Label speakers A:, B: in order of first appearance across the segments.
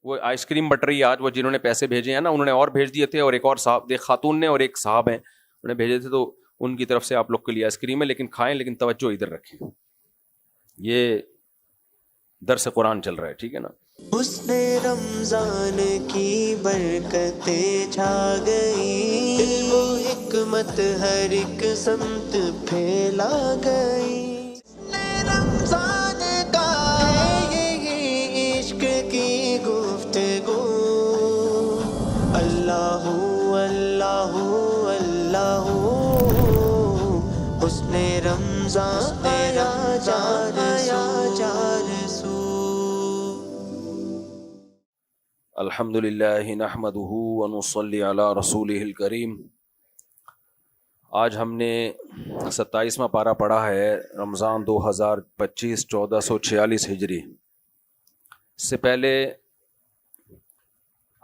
A: وہ ice cream but رہی ہے آج، وہ جنہوں نے پیسے بھیجے ہیں نا انہوں نے اور بھیج دیے تھے، اور ایک اور صاحب، ایک خاتون نے اور ایک صاحب ہیں انہوں نے بھیجے تھے، تو ان کی طرف سے آپ لوگ کے لیے آئس کریم ہے، لیکن کھائیں، لیکن توجہ ادھر رکھیں، یہ درس قرآن چل رہا ہے، ٹھیک ہے نا۔
B: حسن رمضان کی برکتیں چھا گئی، علم و حکمت ہر ایک سمت پھیلا گئی، حسن رمضان کا ہے یہ عشق کی گفتگو، اللہ اللہ اللہ، حسن رمضان آیا چار سو۔
A: الحمد للہ نحمدہ ونصلی علی رسولہ الکریم۔ آج ہم نے 27واں پارہ پڑھا ہے، رمضان 2025 1446 ہجری۔ اس سے پہلے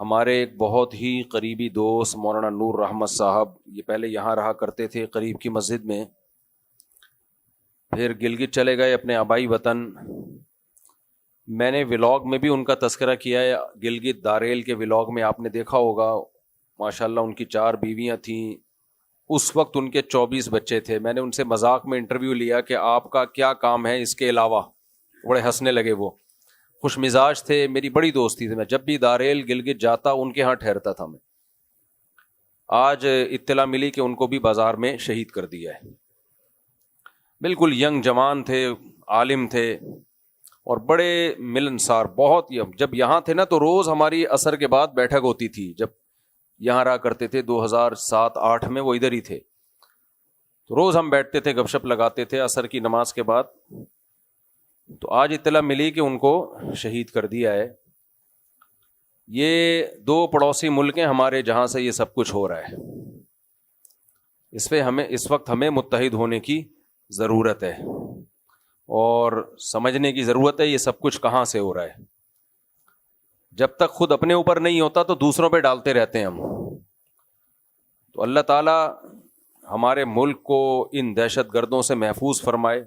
A: ہمارے ایک بہت ہی قریبی دوست مولانا نور رحمت صاحب، یہ پہلے یہاں رہا کرتے تھے قریب کی مسجد میں، پھر گلگت چلے گئے اپنے آبائی وطن۔ میں نے ولاگ میں بھی ان کا تذکرہ کیا ہے، گلگت داریل کے ولاگ میں آپ نے دیکھا ہوگا، ماشاءاللہ ان کی 4 بیویاں تھیں، اس وقت ان کے 24 بچے تھے۔ میں نے ان سے مذاق میں انٹرویو لیا کہ آپ کا کیا کام ہے اس کے علاوہ، بڑے ہنسنے لگے، وہ خوش مزاج تھے، میری بڑی دوستی تھی، میں جب بھی داریل گلگت جاتا ان کے ہاں ٹھہرتا تھا میں۔ آج اطلاع ملی کہ ان کو بھی بازار میں شہید کر دیا ہے۔ بالکل ینگ جوان تھے، عالم تھے، اور بڑے ملنسار، بہت۔ جب یہاں تھے نا تو روز ہماری عصر کے بعد بیٹھک ہوتی تھی، جب یہاں رہا کرتے تھے 2007-8 میں وہ ادھر ہی تھے، تو روز ہم بیٹھتے تھے، گپ شپ لگاتے تھے عصر کی نماز کے بعد۔ تو آج اطلاع ملی کہ ان کو شہید کر دیا ہے۔ یہ 2 پڑوسی ملک ہیں ہمارے جہاں سے یہ سب کچھ ہو رہا ہے، اس وقت ہمیں متحد ہونے کی ضرورت ہے اور سمجھنے کی ضرورت ہے یہ سب کچھ کہاں سے ہو رہا ہے۔ جب تک خود اپنے اوپر نہیں ہوتا تو دوسروں پہ ڈالتے رہتے ہیں ہم۔ تو اللہ تعالی ہمارے ملک کو ان دہشت گردوں سے محفوظ فرمائے،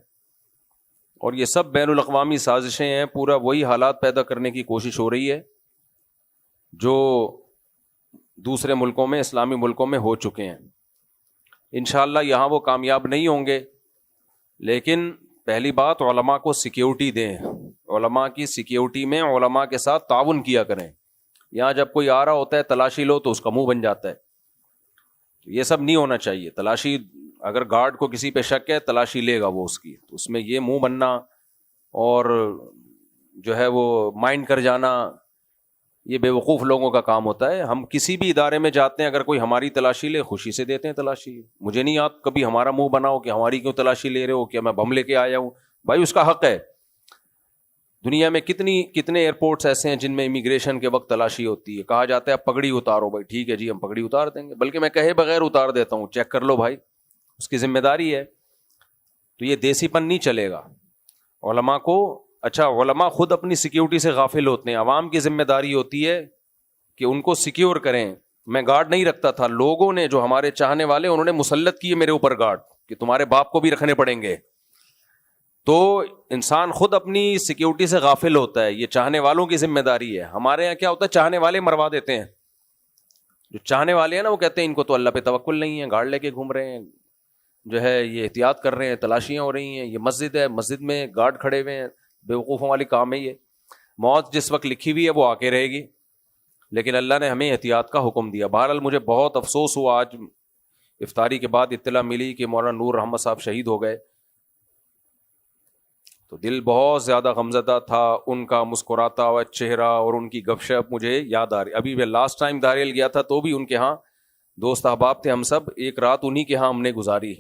A: اور یہ سب بین الاقوامی سازشیں ہیں، پورا وہی حالات پیدا کرنے کی کوشش ہو رہی ہے جو دوسرے ملکوں میں، اسلامی ملکوں میں ہو چکے ہیں۔ انشاءاللہ یہاں وہ کامیاب نہیں ہوں گے، لیکن پہلی بات علماء کو سیکیورٹی دیں، علماء کی سیکیورٹی میں علماء کے ساتھ تعاون کیا کریں۔ یہاں جب کوئی آ رہا ہوتا ہے تلاشی لو تو اس کا منہ بن جاتا ہے، تو یہ سب نہیں ہونا چاہیے۔ تلاشی، اگر گارڈ کو کسی پہ شک ہے تلاشی لے گا وہ اس کی، تو اس میں یہ منہ بننا اور جو ہے وہ مائنڈ کر جانا، یہ بے وقوف لوگوں کا کام ہوتا ہے۔ ہم کسی بھی ادارے میں جاتے ہیں، اگر کوئی ہماری تلاشی لے خوشی سے دیتے ہیں تلاشی، مجھے نہیں یاد کبھی ہمارا منہ بناؤ کہ ہماری کیوں تلاشی لے رہے ہو، کیا میں بم لے کے آیا ہوں؟ بھائی اس کا حق ہے۔ دنیا میں کتنے ایئرپورٹس ایسے ہیں جن میں امیگریشن کے وقت تلاشی ہوتی ہے، کہا جاتا ہے پگڑی اتارو، بھائی ٹھیک ہے جی ہم پگڑی اتار دیں گے، بلکہ میں کہے بغیر اتار دیتا ہوں، چیک کر لو بھائی، اس کی ذمہ داری ہے۔ تو یہ دیسی پن نہیں چلے گا علماء کو۔ اچھا، علماء خود اپنی سیکیورٹی سے غافل ہوتے ہیں، عوام کی ذمہ داری ہوتی ہے کہ ان کو سیکیور کریں۔ میں گارڈ نہیں رکھتا تھا، لوگوں نے، جو ہمارے چاہنے والے، انہوں نے مسلط کیے میرے اوپر گارڈ کہ تمہارے باپ کو بھی رکھنے پڑیں گے۔ تو انسان خود اپنی سیکیورٹی سے غافل ہوتا ہے، یہ چاہنے والوں کی ذمہ داری ہے۔ ہمارے یہاں کیا ہوتا ہے، چاہنے والے مروا دیتے ہیں، جو چاہنے والے ہیں نا وہ کہتے ہیں ان کو تو اللہ پہ توکل نہیں ہے، گارڈ لے کے گھوم رہے ہیں، جو ہے یہ احتیاط کر رہے ہیں، تلاشیاں ہو رہی ہیں، یہ مسجد ہے، مسجد میں گارڈ کھڑے ہوئے ہیں، بیوقوفوں والی کام ہے یہ۔ موت جس وقت لکھی ہوئی ہے وہ آ کے رہے گی، لیکن اللہ نے ہمیں احتیاط کا حکم دیا۔ بہرحال مجھے بہت افسوس ہوا، آج افطاری کے بعد اطلاع ملی کہ مولانا نور رحمت صاحب شہید ہو گئے، تو دل بہت زیادہ غمزدہ تھا۔ ان کا مسکراتا ہوا چہرہ اور ان کی گپ شپ مجھے یاد آ رہی۔ ابھی میں لاسٹ ٹائم داریل گیا تھا تو بھی ان کے ہاں دوست احباب تھے، ہم سب ایک رات انہی کے ہاں ہم نے گزاری،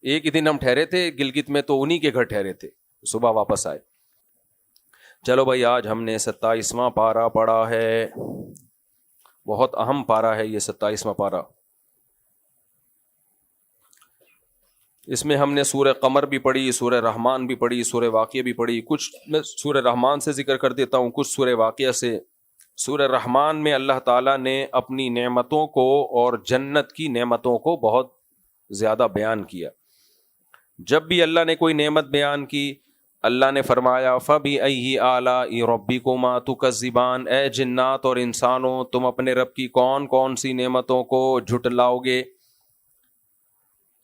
A: ایک ہی دن ہم ٹھہرے تھے گلگت میں، تو انہی کے گھر ٹھہرے تھے، صبح واپس آئے۔ چلو بھائی، آج ہم نے 27واں پارہ پڑھا ہے، بہت اہم پارہ ہے یہ 27واں پارہ۔ اس میں ہم نے سورہ قمر بھی پڑھی، سورہ رحمان بھی پڑھی، سورہ واقعہ بھی پڑھی۔ کچھ میں سورہ رحمان سے ذکر کر دیتا ہوں، کچھ سورہ واقعہ سے۔ سورہ رحمان میں اللہ تعالیٰ نے اپنی نعمتوں کو اور جنت کی نعمتوں کو بہت زیادہ بیان کیا۔ جب بھی اللہ نے کوئی نعمت بیان کی، اللہ نے فرمایا فَبِأَيِّ آلَاءِ رَبِّكُمَا تُكَذِّبَانِ، اے جنات اور انسانوں تم اپنے رب کی کون کون سی نعمتوں کو جھٹلاؤ گے۔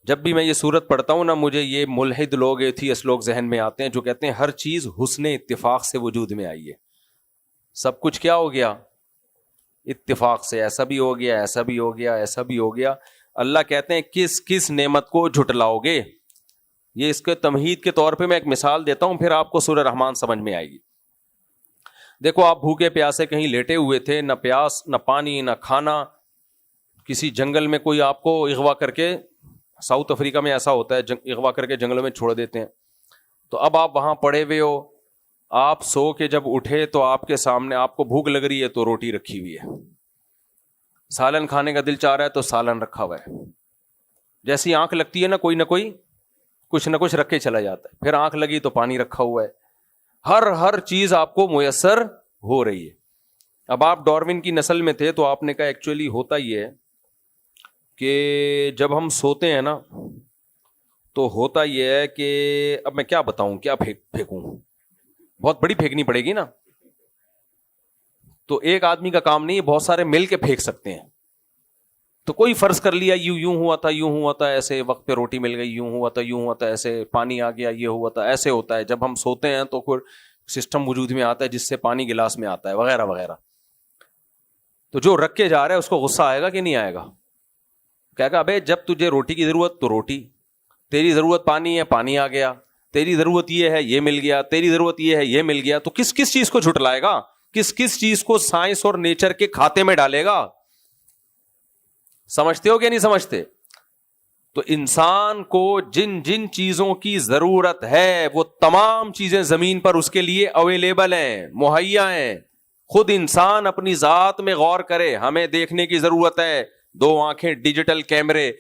A: جب بھی میں یہ سورت پڑھتا ہوں نا، مجھے یہ ملحد لوگ ایتھیسٹ لوگ ذہن میں آتے ہیں جو کہتے ہیں ہر چیز حسن اتفاق سے وجود میں آئی ہے۔ سب کچھ کیا ہو گیا؟ اتفاق سے، ایسا بھی ہو گیا، ایسا بھی ہو گیا، ایسا بھی ہو گیا۔ اللہ کہتے ہیں کس کس نعمت کو جھٹلاؤ گے؟ یہ اس کے تمہید کے طور پہ میں ایک مثال دیتا ہوں، پھر آپ کو سورہ رحمان سمجھ میں آئے گی۔ دیکھو آپ بھوکے پیاسے کہیں لیٹے ہوئے تھے، نہ پیاس نہ پانی نہ کھانا، کسی جنگل میں کوئی آپ کو اغوا کر کے، ساؤتھ افریقہ میں ایسا ہوتا ہے، اغوا کر کے جنگلوں میں چھوڑ دیتے ہیں، تو اب آپ وہاں پڑے ہوئے ہو، آپ سو کے جب اٹھے تو آپ کے سامنے آپ کو بھوک لگ رہی ہے تو روٹی رکھی ہوئی ہے، سالن کھانے کا دل چاہ رہا ہے تو سالن رکھا ہوا ہے، جیسی آنکھ لگتی ہے نا کوئی نہ کوئی کچھ نہ کچھ رکھ کے چلا جاتا ہے، پھر آنکھ لگی تو پانی رکھا ہوا ہے، ہر چیز آپ کو میسر ہو رہی ہے۔ اب آپ ڈارون کی نسل میں تھے تو آپ نے کہا ایکچولی ہوتا یہ ہے کہ جب ہم سوتے ہیں نا تو ہوتا یہ ہے کہ اب میں کیا بتاؤں، کیا پھینکوں، بہت بڑی پھینکنی پڑے گی نا، تو ایک آدمی کا کام نہیں، بہت سارے مل کے پھینک سکتے ہیں۔ تو کوئی فرض کر لیا یوں ہوا تھا، ایسے وقت پہ روٹی مل گئی، یوں ہوا تھا، ایسے پانی آ گیا، یہ ہوا تھا، ایسے ہوتا ہے۔ جب ہم سوتے ہیں تو پھر سسٹم وجود میں آتا ہے جس سے پانی گلاس میں آتا ہے وغیرہ وغیرہ۔ تو جو رکھ کے جا رہا ہے اس کو غصہ آئے گا کہ نہیں آئے گا؟ کہے گا ابے جب تجھے روٹی کی ضرورت تو روٹی، تیری ضرورت پانی ہے، پانی آ گیا، تیری ضرورت یہ ہے، یہ مل گیا، تیری ضرورت یہ ہے، یہ مل گیا۔ تو کس کس چیز کو جھٹلائے گا؟ کس چیز کو سائنس اور نیچر کے کھاتے میں ڈالے گا؟ سمجھتے ہو کہ نہیں سمجھتے؟ تو انسان کو جن جن چیزوں کی ضرورت ہے وہ تمام چیزیں زمین پر اس کے لیے اویلیبل ہیں، مہیا ہیں۔ خود انسان اپنی ذات میں غور کرے، ہمیں دیکھنے کی ضرورت ہے، 2 آنکھیں، ڈیجیٹل کیمرے،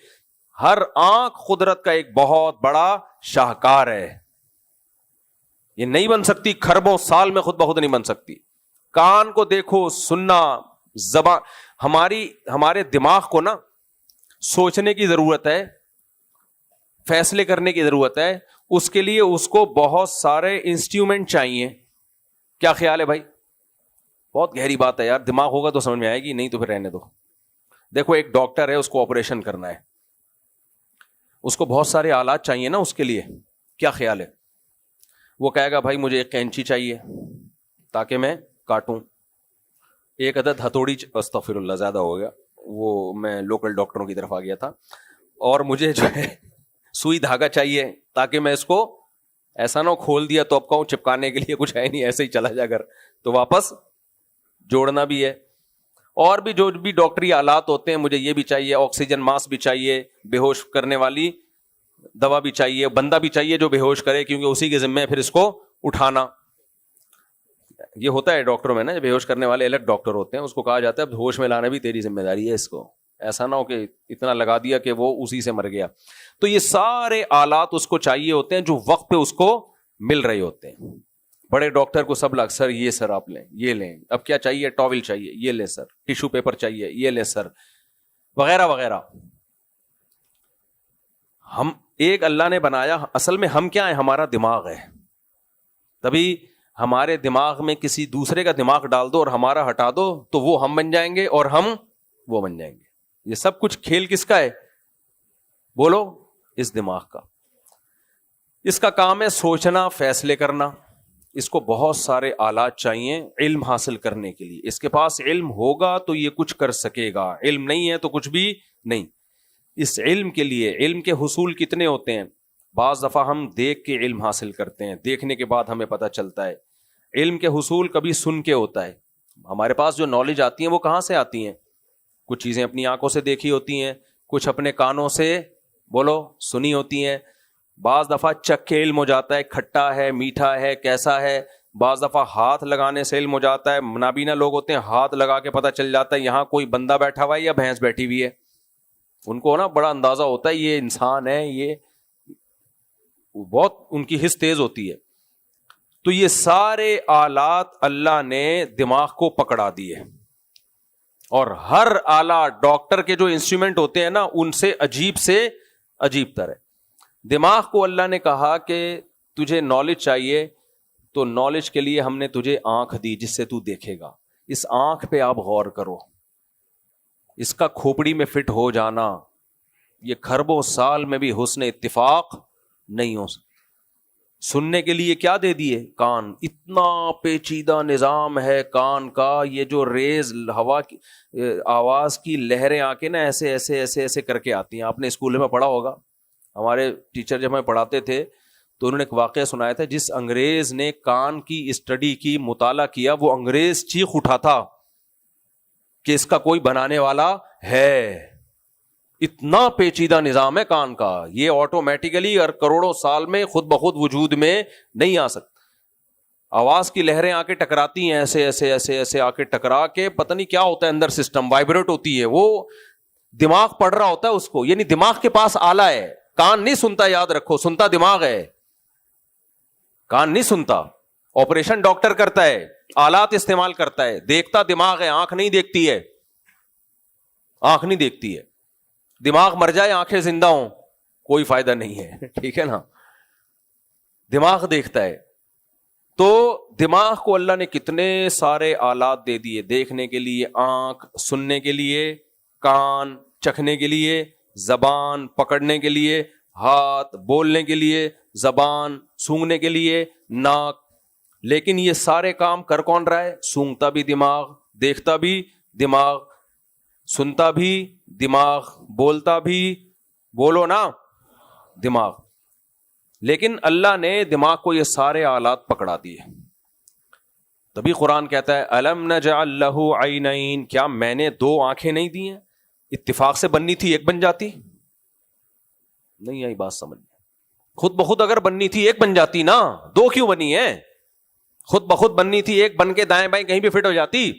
A: ہر آنکھ قدرت کا ایک بہت بڑا شاہکار ہے، یہ نہیں بن سکتی، کھربوں سال میں خود بخود نہیں بن سکتی۔ کان کو دیکھو، سننا، زبان، ہمارے دماغ کو نا سوچنے کی ضرورت ہے، فیصلے کرنے کی ضرورت ہے، اس کے لیے اس کو بہت سارے انسٹرومنٹ چاہیے۔ کیا خیال ہے بھائی؟ بہت گہری بات ہے یار، دماغ ہوگا تو سمجھ میں آئے گی، نہیں تو پھر رہنے دو۔ دیکھو ایک ڈاکٹر ہے، اس کو آپریشن کرنا ہے، اس کو بہت سارے آلات چاہیے نا اس کے لیے۔ کیا خیال ہے؟ وہ کہے گا بھائی مجھے ایک کینچی چاہیے تاکہ میں کاٹوں، ایک عدد ہتھوڑی، استغفر اللہ زیادہ ہو گیا، وہ میں لوکل ڈاکٹروں کی طرف آ گیا تھا، اور مجھے جو ہے سوئی دھاگا چاہیے تاکہ میں اس کو ایسا نہ کھول دیا تو اب کہوں چپکانے کے لیے کچھ ہے نہیں، ایسے ہی چلا جا کر، تو واپس جوڑنا بھی ہے۔ اور بھی جو بھی ڈاکٹری آلات ہوتے ہیں، مجھے یہ بھی چاہیے، آکسیجن ماسک بھی چاہیے، بے ہوش کرنے والی دوا بھی چاہیے، بندہ بھی چاہیے جو بے ہوش کرے، کیونکہ اسی کے ذمہ ہے پھر اس کو اٹھانا۔ یہ ہوتا ہے ڈاکٹروں میں نا، بے ہوش کرنے والے الگ ڈاکٹر ہوتے ہیں، اس کو کہا جاتا ہے ہوش میں لانا بھی تیری ذمہ داری ہے، اس کو ایسا نہ ہو کہ اتنا لگا دیا کہ وہ اسی سے مر گیا۔ تو یہ سارے آلات اس کو چاہیے ہوتے ہیں جو وقت پہ اس کو مل رہے ہوتے ہیں۔ بڑے ڈاکٹر کو سب لگ سر یہ سر آپ لیں، یہ لیں، اب کیا چاہیے، ٹاول چاہیے، یہ لیں سر، ٹیشو پیپر چاہیے، یہ لیں سر، وغیرہ وغیرہ۔ ہم ایک اللہ نے بنایا، اصل میں ہم کیا ہے، ہمارا دماغ ہے، تبھی ہمارے دماغ میں کسی دوسرے کا دماغ ڈال دو اور ہمارا ہٹا دو تو وہ ہم بن جائیں گے اور ہم وہ بن جائیں گے۔ یہ سب کچھ کھیل کس کا ہے؟ بولو، اس دماغ کا۔ اس کا کام ہے سوچنا، فیصلے کرنا۔ اس کو بہت سارے آلات چاہیے علم حاصل کرنے کے لیے۔ اس کے پاس علم ہوگا تو یہ کچھ کر سکے گا، علم نہیں ہے تو کچھ بھی نہیں۔ اس علم کے لیے، علم کے حصول کتنے ہوتے ہیں؟ بعض دفعہ ہم دیکھ کے علم حاصل کرتے ہیں، دیکھنے کے بعد ہمیں پتہ چلتا ہے۔ علم کے حصول کبھی سن کے ہوتا ہے، ہمارے پاس جو نالج آتی ہیں وہ کہاں سے آتی ہیں؟ کچھ چیزیں اپنی آنکھوں سے دیکھی ہوتی ہیں، کچھ اپنے کانوں سے بولو سنی ہوتی ہیں۔ بعض دفعہ چکھ کے علم ہو جاتا ہے، کھٹا ہے، میٹھا ہے، کیسا ہے۔ بعض دفعہ ہاتھ لگانے سے علم ہو جاتا ہے، نابینا لوگ ہوتے ہیں، ہاتھ لگا کے پتہ چل جاتا ہے یہاں کوئی بندہ بیٹھا ہوا ہے یا بھینس بیٹھی ہوئی ہے۔ ان کو نا بڑا اندازہ ہوتا ہے یہ انسان ہے، یہ بہت ان کی حس تیز ہوتی ہے۔ تو یہ سارے آلات اللہ نے دماغ کو پکڑا دیے، اور ہر آلہ ڈاکٹر کے جو انسٹرومنٹ ہوتے ہیں نا ان سے عجیب تر ہے۔ دماغ کو اللہ نے کہا کہ تجھے نالج چاہیے تو نالج کے لیے ہم نے تجھے آنکھ دی جس سے تو دیکھے گا. اس آنکھ پہ آپ غور کرو, اس کا کھوپڑی میں فٹ ہو جانا یہ کھربوں سال میں بھی حسن اتفاق نہیں ہو سکتا. سننے کے لیے کیا دے دیے؟ کان. اتنا پیچیدہ نظام ہے کان کا, یہ جو ریز ہوا کی آواز کی لہریں آ کے نا ایسے ایسے ایسے ایسے کر کے آتی ہیں. آپ نے اسکول میں پڑھا ہوگا, ہمارے ٹیچر جب ہمیں پڑھاتے تھے تو انہوں نے ایک واقعہ سنایا تھا. جس انگریز نے کان کی اسٹڈی کی, مطالعہ کیا, وہ انگریز چیخ اٹھا تھا کہ اس کا کوئی بنانے والا ہے. اتنا پیچیدہ نظام ہے کان کا, یہ آٹومیٹیکلی اور کروڑوں سال میں خود بخود وجود میں نہیں آ سکتا. آواز کی لہریں آ کے ٹکراتی ہیں ایسے ایسے ایسے ایسے آ کے ٹکرا کے پتہ نہیں کیا ہوتا ہے اندر سسٹم, وائبریٹ ہوتی ہے, وہ دماغ پڑھ رہا ہوتا ہے اس کو. یعنی دماغ کے پاس آلہ ہے, کان نہیں سنتا, یاد رکھو, سنتا دماغ ہے, کان نہیں سنتا. آپریشن ڈاکٹر کرتا ہے, آلات استعمال کرتا ہے, دیکھتا دماغ ہے, آنکھ نہیں دیکھتی ہے, آنکھ نہیں دیکھتی ہے. دماغ مر جائے آنکھیں زندہ ہوں کوئی فائدہ نہیں ہے, ٹھیک ہے نا, دماغ دیکھتا ہے. تو دماغ کو اللہ نے کتنے سارے آلات دے دیے, دیکھنے کے لیے آنکھ, سننے کے لیے کان, چکھنے کے لیے زبان, پکڑنے کے لیے ہاتھ, بولنے کے لیے زبان, سونگھنے کے لیے ناک. لیکن یہ سارے کام کر کون رہا ہے؟ سونگتا بھی دماغ, دیکھتا بھی دماغ, سنتا بھی دماغ, بولتا بھی, بولو نا, دماغ. لیکن اللہ نے دماغ کو یہ سارے آلات پکڑا دیے. تبھی قرآن کہتا ہے الم نجعل لہ عینین, کیا میں نے دو آنکھیں نہیں دی ہیں؟ اتفاق سے بننی تھی ایک بن جاتی, نہیں آئی بات سمجھ. خود بخود اگر بننی تھی ایک بن جاتی نا, دو کیوں بنی ہے؟ خود بخود بننی تھی ایک بن کے دائیں بائیں کہیں بھی فٹ ہو جاتی.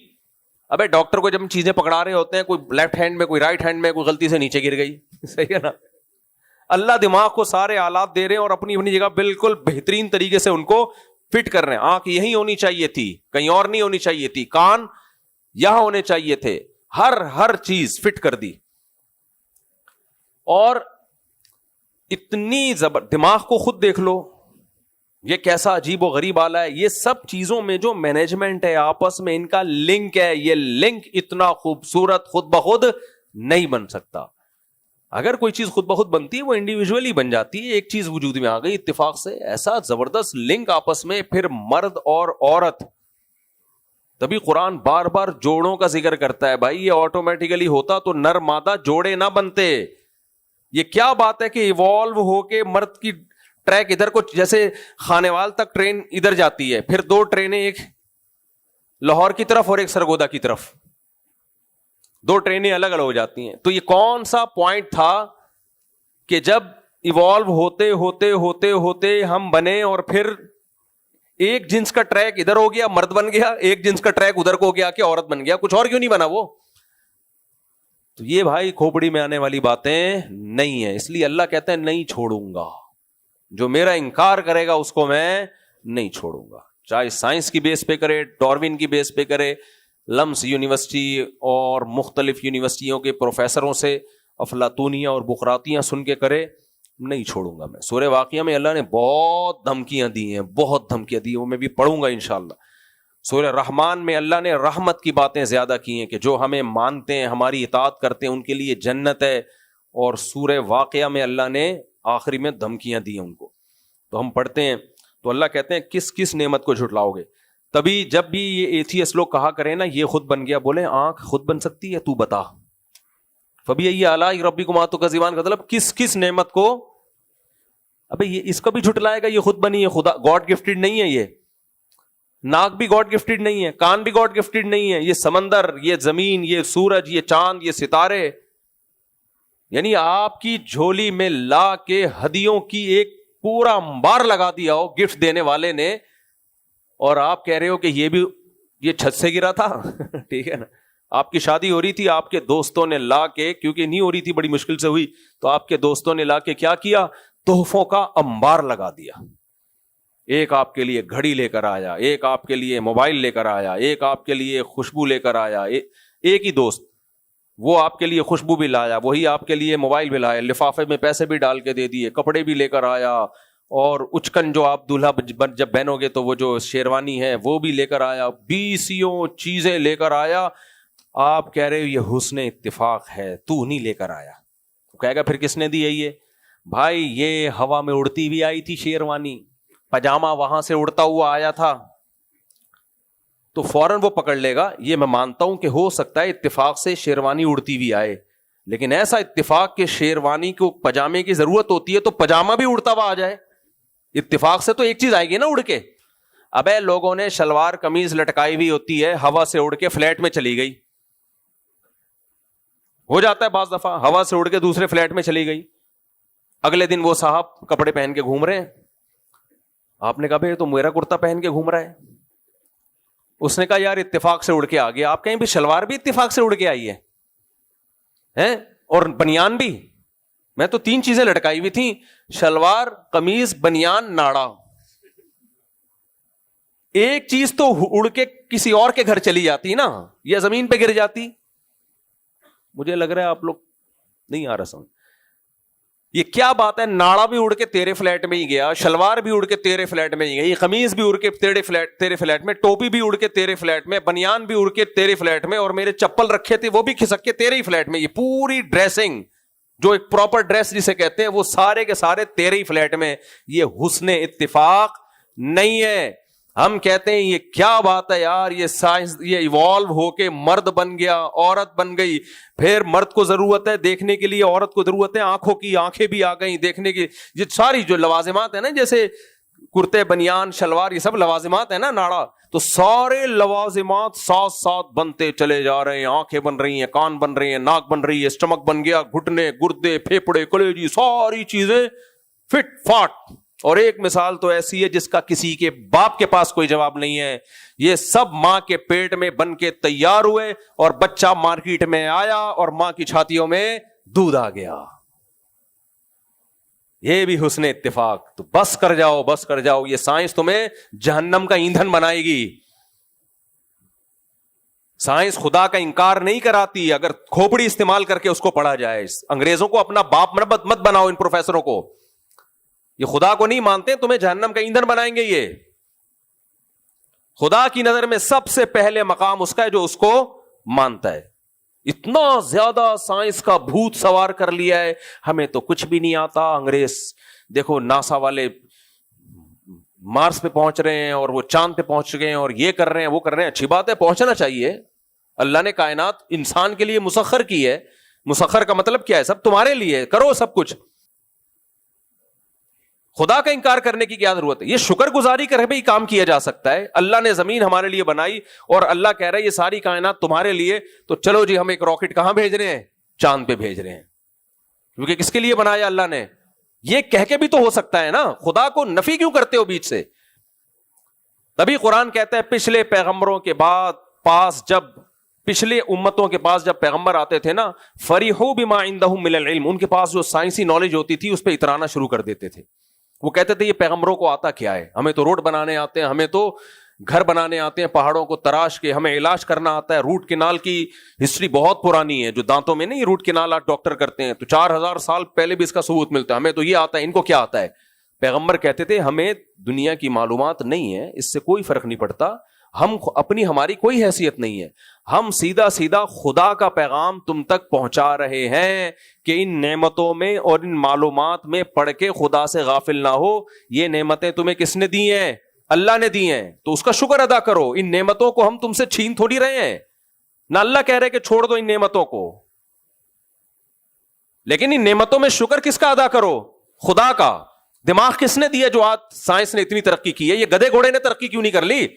A: ابے ڈاکٹر کو جب چیزیں پکڑا رہے ہوتے ہیں, کوئی لیفٹ ہینڈ میں, کوئی رائٹ ہینڈ میں, کوئی غلطی سے نیچے گر گئی, صحیح ہے نا. اللہ دماغ کو سارے آلات دے رہے ہیں اور اپنی اپنی جگہ بالکل بہترین طریقے سے ان کو فٹ کر رہے ہیں. آنکھ یہی ہونی چاہیے تھی, کہیں اور نہیں ہونی چاہیے تھی. کان یہاں ہونے چاہیے تھے. ہر چیز فٹ کر دی. اور اتنی دماغ کو خود دیکھ لو, یہ کیسا عجیب و غریب آلہ ہے. یہ سب چیزوں میں جو مینجمنٹ ہے, آپس میں ان کا لنک ہے, یہ لنک اتنا خوبصورت خود بخود نہیں بن سکتا. اگر کوئی چیز خود بخود بنتی ہے وہ انڈیویجولی بن جاتی ہے, ایک چیز وجود میں آ گئی اتفاق سے, ایسا زبردست لنک آپس میں. پھر مرد اور عورت, تبھی قرآن بار بار جوڑوں کا ذکر کرتا ہے. بھائی یہ آٹومیٹیکلی ہوتا تو نر مادہ جوڑے نہ بنتے. یہ کیا بات ہے کہ ایوالو ہو کے مرد کی ٹریک ادھر کو, جیسے خانیوال تک ٹرین ادھر جاتی ہے, پھر دو ٹرینیں, ایک لاہور کی طرف اور ایک سرگودا کی طرف, دو ٹرینیں الگ الگ ہو جاتی ہیں. تو یہ کون سا پوائنٹ تھا کہ جب ایوالو ہوتے ہوتے ہوتے ہوتے ہم بنے اور پھر ایک جنس کا ٹریک ادھر ہو گیا, مرد بن گیا, ایک جنس کا ٹریک ادھر کو ہو گیا کہ عورت بن گیا, کچھ اور کیوں نہیں بنا وہ؟ تو یہ بھائی کھوپڑی میں آنے والی باتیں نہیں ہیں. اس لیے اللہ کہتے ہیں نہیں چھوڑوں گا, جو میرا انکار کرے گا اس کو میں نہیں چھوڑوں گا. چاہے سائنس کی بیس پہ کرے, ڈاروین کی بیس پہ کرے, لمس یونیورسٹی اور مختلف یونیورسٹیوں کے پروفیسروں سے افلاطونیاں اور بقراطیاں سن کے کرے, نہیں چھوڑوں گا میں. سورہ واقعہ میں اللہ نے بہت دھمکیاں دی ہیں, بہت دھمکیاں دی ہیں, وہ میں بھی پڑھوں گا انشاءاللہ. سورہ رحمان میں اللہ نے رحمت کی باتیں زیادہ کی ہیں کہ جو ہمیں مانتے ہیں, ہماری اطاعت کرتے ہیں, ان کے لیے جنت ہے. اور سورہ واقعہ میں اللہ نے آخری میں دھمکیاں دی ہیں ان کو. تو ہم پڑھتے ہیں تو اللہ کہتے ہیں کس کس نعمت کو جھٹلاؤ گے. تبھی جب بھی یہ ایتھیسٹ لوگ کہا کریں نا یہ خود بن گیا, بولے آنکھ خود بن سکتی ہے؟ تو بتا. فبأي آلاء ربكما تكذبان کا مطلب کس کس نعمت کو, ابے یہ اس کو بھی جھٹلائے گا یہ خود بنی ہے, خدا گاڈ گفٹڈ نہیں ہے. یہ ناک بھی گاڈ گفٹڈ نہیں ہے, کان بھی گاڈ گفٹڈ نہیں ہے, یہ سمندر, یہ زمین, یہ سورج, یہ چاند, یہ ستارے, یعنی آپ کی جھولی میں لا کے ہدیوں کی ایک پورا انبار لگا دیا ہو گفٹ دینے والے نے, اور آپ کہہ رہے ہو کہ یہ بھی یہ چھت سے گرا تھا. ٹھیک ہے نا, آپ کی شادی ہو رہی تھی, آپ کے دوستوں نے لا کے, کیونکہ نہیں ہو رہی تھی بڑی مشکل سے ہوئی, تو آپ کے دوستوں نے لا کے کیا کیا, تحفوں کا انبار لگا دیا. ایک آپ کے لیے گھڑی لے کر آیا, ایک آپ کے لیے موبائل لے کر آیا, ایک آپ کے لیے خوشبو لے کر آیا. ایک ہی دوست, وہ آپ کے لیے خوشبو بھی لایا, وہی آپ کے لیے موبائل بھی لایا, لفافے میں پیسے بھی ڈال کے دے دیے, کپڑے بھی لے کر آیا, اور اچکن جو آپ دولہا جب بہنو گے تو وہ جو شیروانی ہے وہ بھی لے کر آیا, 20 چیزیں لے کر آیا. آپ کہہ رہے ہو یہ حسن اتفاق ہے, تو نہیں لے کر آیا. کہے گا پھر کس نے دی ہے یہ؟ بھائی یہ ہوا میں اڑتی بھی آئی تھی شیروانی, پاجامہ وہاں سے اڑتا ہوا آیا تھا, تو فوراً وہ پکڑ لے گا. یہ میں مانتا ہوں کہ ہو سکتا ہے اتفاق سے شیروانی اڑتی بھی آئے, لیکن ایسا اتفاق کہ شیروانی کو پاجامے کی ضرورت ہوتی ہے تو پاجامہ بھی اڑتا ہوا آ جائے. اتفاق سے تو ایک چیز آئے گی نا اڑ کے. ابے لوگوں نے شلوار قمیض لٹکائی ہوئی ہوتی ہے, ہوا سے اڑ کے فلیٹ میں چلی گئی, ہو جاتا ہے بعض دفعہ, ہوا سے اڑ کے دوسرے فلیٹ میں چلی گئی. اگلے دن وہ صاحب کپڑے پہن کے گھوم رہے ہیں, آپ نے کہا بھائی تو میرا کرتا پہن کے گھوم رہا ہے. اس نے کہا یار اتفاق سے اڑ کے آ گیا. آپ کہیں بھی شلوار بھی اتفاق سے اڑ کے آئی ہے اور بنیان بھی. میں تو 3 چیزیں لٹکائی ہوئی تھیں, شلوار قمیض بنیان ناڑا. ایک چیز تو اڑ کے کسی اور کے گھر چلی جاتی نا, یا زمین پہ گر جاتی. مجھے لگ رہا ہے آپ لوگ نہیں آ رہا سمجھ. یہ کیا بات ہے, ناڑا بھی اڑ کے تیرے فلیٹ میں ہی گیا, شلوار بھی اڑ کے تیرے فلیٹ میں ہی گئی, قمیض بھی اڑ کے تیرے فلیٹ میں, ٹوپی بھی اڑ کے تیرے فلیٹ میں, بنیان بھی اڑ کے تیرے فلیٹ میں, اور میرے چپل رکھے تھے وہ بھی کھسک کے تیرے ہی فلیٹ میں. یہ پوری ڈریسنگ جو ایک پراپر ڈریس جسے کہتے ہیں وہ سارے کے سارے تیرے ہی فلیٹ میں. یہ حسن اتفاق نہیں ہے. ہم کہتے ہیں یہ کیا بات ہے یار, یہ سائنس یہ ایوالو ہو کے مرد بن گیا, عورت بن گئی. پھر مرد کو ضرورت ہے دیکھنے کے لیے, عورت کو ضرورت ہے آنکھوں کی, آنکھیں بھی آ گئی دیکھنے کی. یہ ساری جو لوازمات ہیں نا, جیسے کرتے بنیان شلوار, یہ سب لوازمات ہیں نا ناڑا, تو سارے لوازمات ساتھ ساتھ بنتے چلے جا رہے ہیں. آنکھیں بن رہی ہیں, کان بن رہی ہیں, ناک بن رہی ہے, اسٹمک بن گیا, گھٹنے, گردے, پھیپڑے, کلیجی, ساری چیزیں فٹ فاٹ. اور ایک مثال تو ایسی ہے جس کا کسی کے باپ کے پاس کوئی جواب نہیں ہے. یہ سب ماں کے پیٹ میں بن کے تیار ہوئے, اور بچہ مارکیٹ میں آیا اور ماں کی چھاتیوں میں دودھ آ گیا. یہ بھی حسن اتفاق. تو بس کر جاؤ, بس کر جاؤ. یہ سائنس تمہیں جہنم کا ایندھن بنائے گی. سائنس خدا کا انکار نہیں کراتی, اگر کھوپڑی استعمال کر کے اس کو پڑھا جائے. انگریزوں کو اپنا باپ مت بناؤ, ان پروفیسروں کو. یہ خدا کو نہیں مانتے, تمہیں جہنم کا ایندھن بنائیں گے. یہ خدا کی نظر میں سب سے پہلے مقام اس کا ہے جو اس کو مانتا ہے. اتنا زیادہ سائنس کا بھوت سوار کر لیا ہے, ہمیں تو کچھ بھی نہیں آتا. انگریز دیکھو ناسا والے مارس پہ پہنچ رہے ہیں, اور وہ چاند پہ پہنچ گئے ہیں, اور یہ کر رہے ہیں وہ کر رہے ہیں. اچھی بات ہے, پہنچنا چاہیے. اللہ نے کائنات انسان کے لیے مسخر کی ہے. مسخر کا مطلب کیا ہے؟ سب تمہارے لیے, کرو سب کچھ. خدا کا انکار کرنے کی کیا ضرورت ہے؟ یہ شکر گزاری کر بھی کام کیا جا سکتا ہے. اللہ نے زمین ہمارے لیے بنائی, اور اللہ کہہ رہا ہے یہ ساری کائنات تمہارے لیے, تو چلو جی ہم ایک راکٹ کہاں بھیج رہے ہیں؟ چاند پہ بھیج رہے ہیں. کیونکہ کس کے لیے بنایا اللہ نے؟ یہ کہہ کے بھی تو ہو سکتا ہے نا. خدا کو نفی کیوں کرتے ہو بیچ سے؟ تبھی قرآن کہتا ہے پچھلے پیغمبروں کے پاس پچھلے امتوں کے پاس جب پیغمبر آتے تھے نا, فریحوا بما عندهم من العلم, ان کے پاس جو سائنسی نالج ہوتی تھی اس پہ اترانا شروع کر دیتے تھے. وہ کہتے تھے یہ پیغمبروں کو آتا کیا ہے؟ ہمیں تو روڈ بنانے آتے ہیں, ہمیں تو گھر بنانے آتے ہیں پہاڑوں کو تراش کے, ہمیں علاج کرنا آتا ہے. روٹ کینال کی ہسٹری بہت پرانی ہے, جو دانتوں میں نہیں روٹ کینال آج ڈاکٹر کرتے ہیں, تو 4000 سال پہلے بھی اس کا ثبوت ملتا ہے. ہمیں تو یہ آتا ہے, ان کو کیا آتا ہے؟ پیغمبر کہتے تھے ہمیں دنیا کی معلومات نہیں ہے, اس سے کوئی فرق نہیں پڑتا, ہماری کوئی حیثیت نہیں ہے, ہم سیدھا خدا کا پیغام تم تک پہنچا رہے ہیں کہ ان نعمتوں میں اور ان معلومات میں پڑھ کے خدا سے غافل نہ ہو. یہ نعمتیں تمہیں کس نے دی ہیں؟ اللہ نے دی ہیں, تو اس کا شکر ادا کرو. ان نعمتوں کو ہم تم سے چھین تھوڑی رہے ہیں, نہ اللہ کہہ رہے کہ چھوڑ دو ان نعمتوں کو, لیکن ان نعمتوں میں شکر کس کا ادا کرو؟ خدا کا. دماغ کس نے دیا جو آج سائنس نے اتنی ترقی کی ہے؟ یہ گدھے گھوڑے نے ترقی کیوں نہیں کر لی؟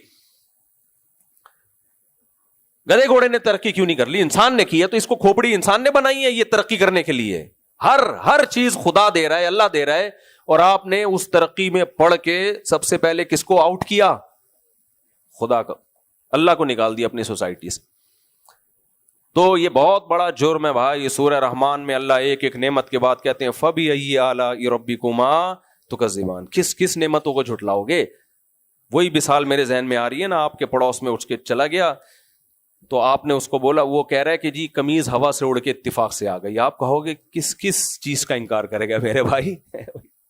A: گدھے گھوڑے نے ترقی کیوں نہیں کر لی؟ انسان نے کی ہے. تو اس کو کھوپڑی انسان نے بنائی ہے یہ ترقی کرنے کے لیے. ہر چیز خدا دے رہا ہے, اللہ دے رہا ہے, اور آپ نے اس ترقی میں پڑھ کے سب سے پہلے کس کو آؤٹ کیا؟ خدا کا, اللہ کو نکال دیا اپنی سوسائٹی سے. تو یہ بہت بڑا جرم ہے بھائی. یہ سورہ رحمان میں اللہ ایک ایک نعمت کے بعد کہتے ہیں فَبِأَيِّ آلَاءِ رَبِّكُمَا تُكَذِّبَانِ, کس نعمتوں کو جھٹلاؤ گے؟ وہی مثال میرے ذہن میں آ رہی ہے نا, آپ کے پڑوس میں اٹھ کے چلا گیا تو آپ نے اس کو بولا, وہ کہہ رہا ہے کہ جی قمیض ہوا سے اڑ کے اتفاق سے آ گئی. آپ کہو گے کس چیز کا انکار کرے گا میرے بھائی؟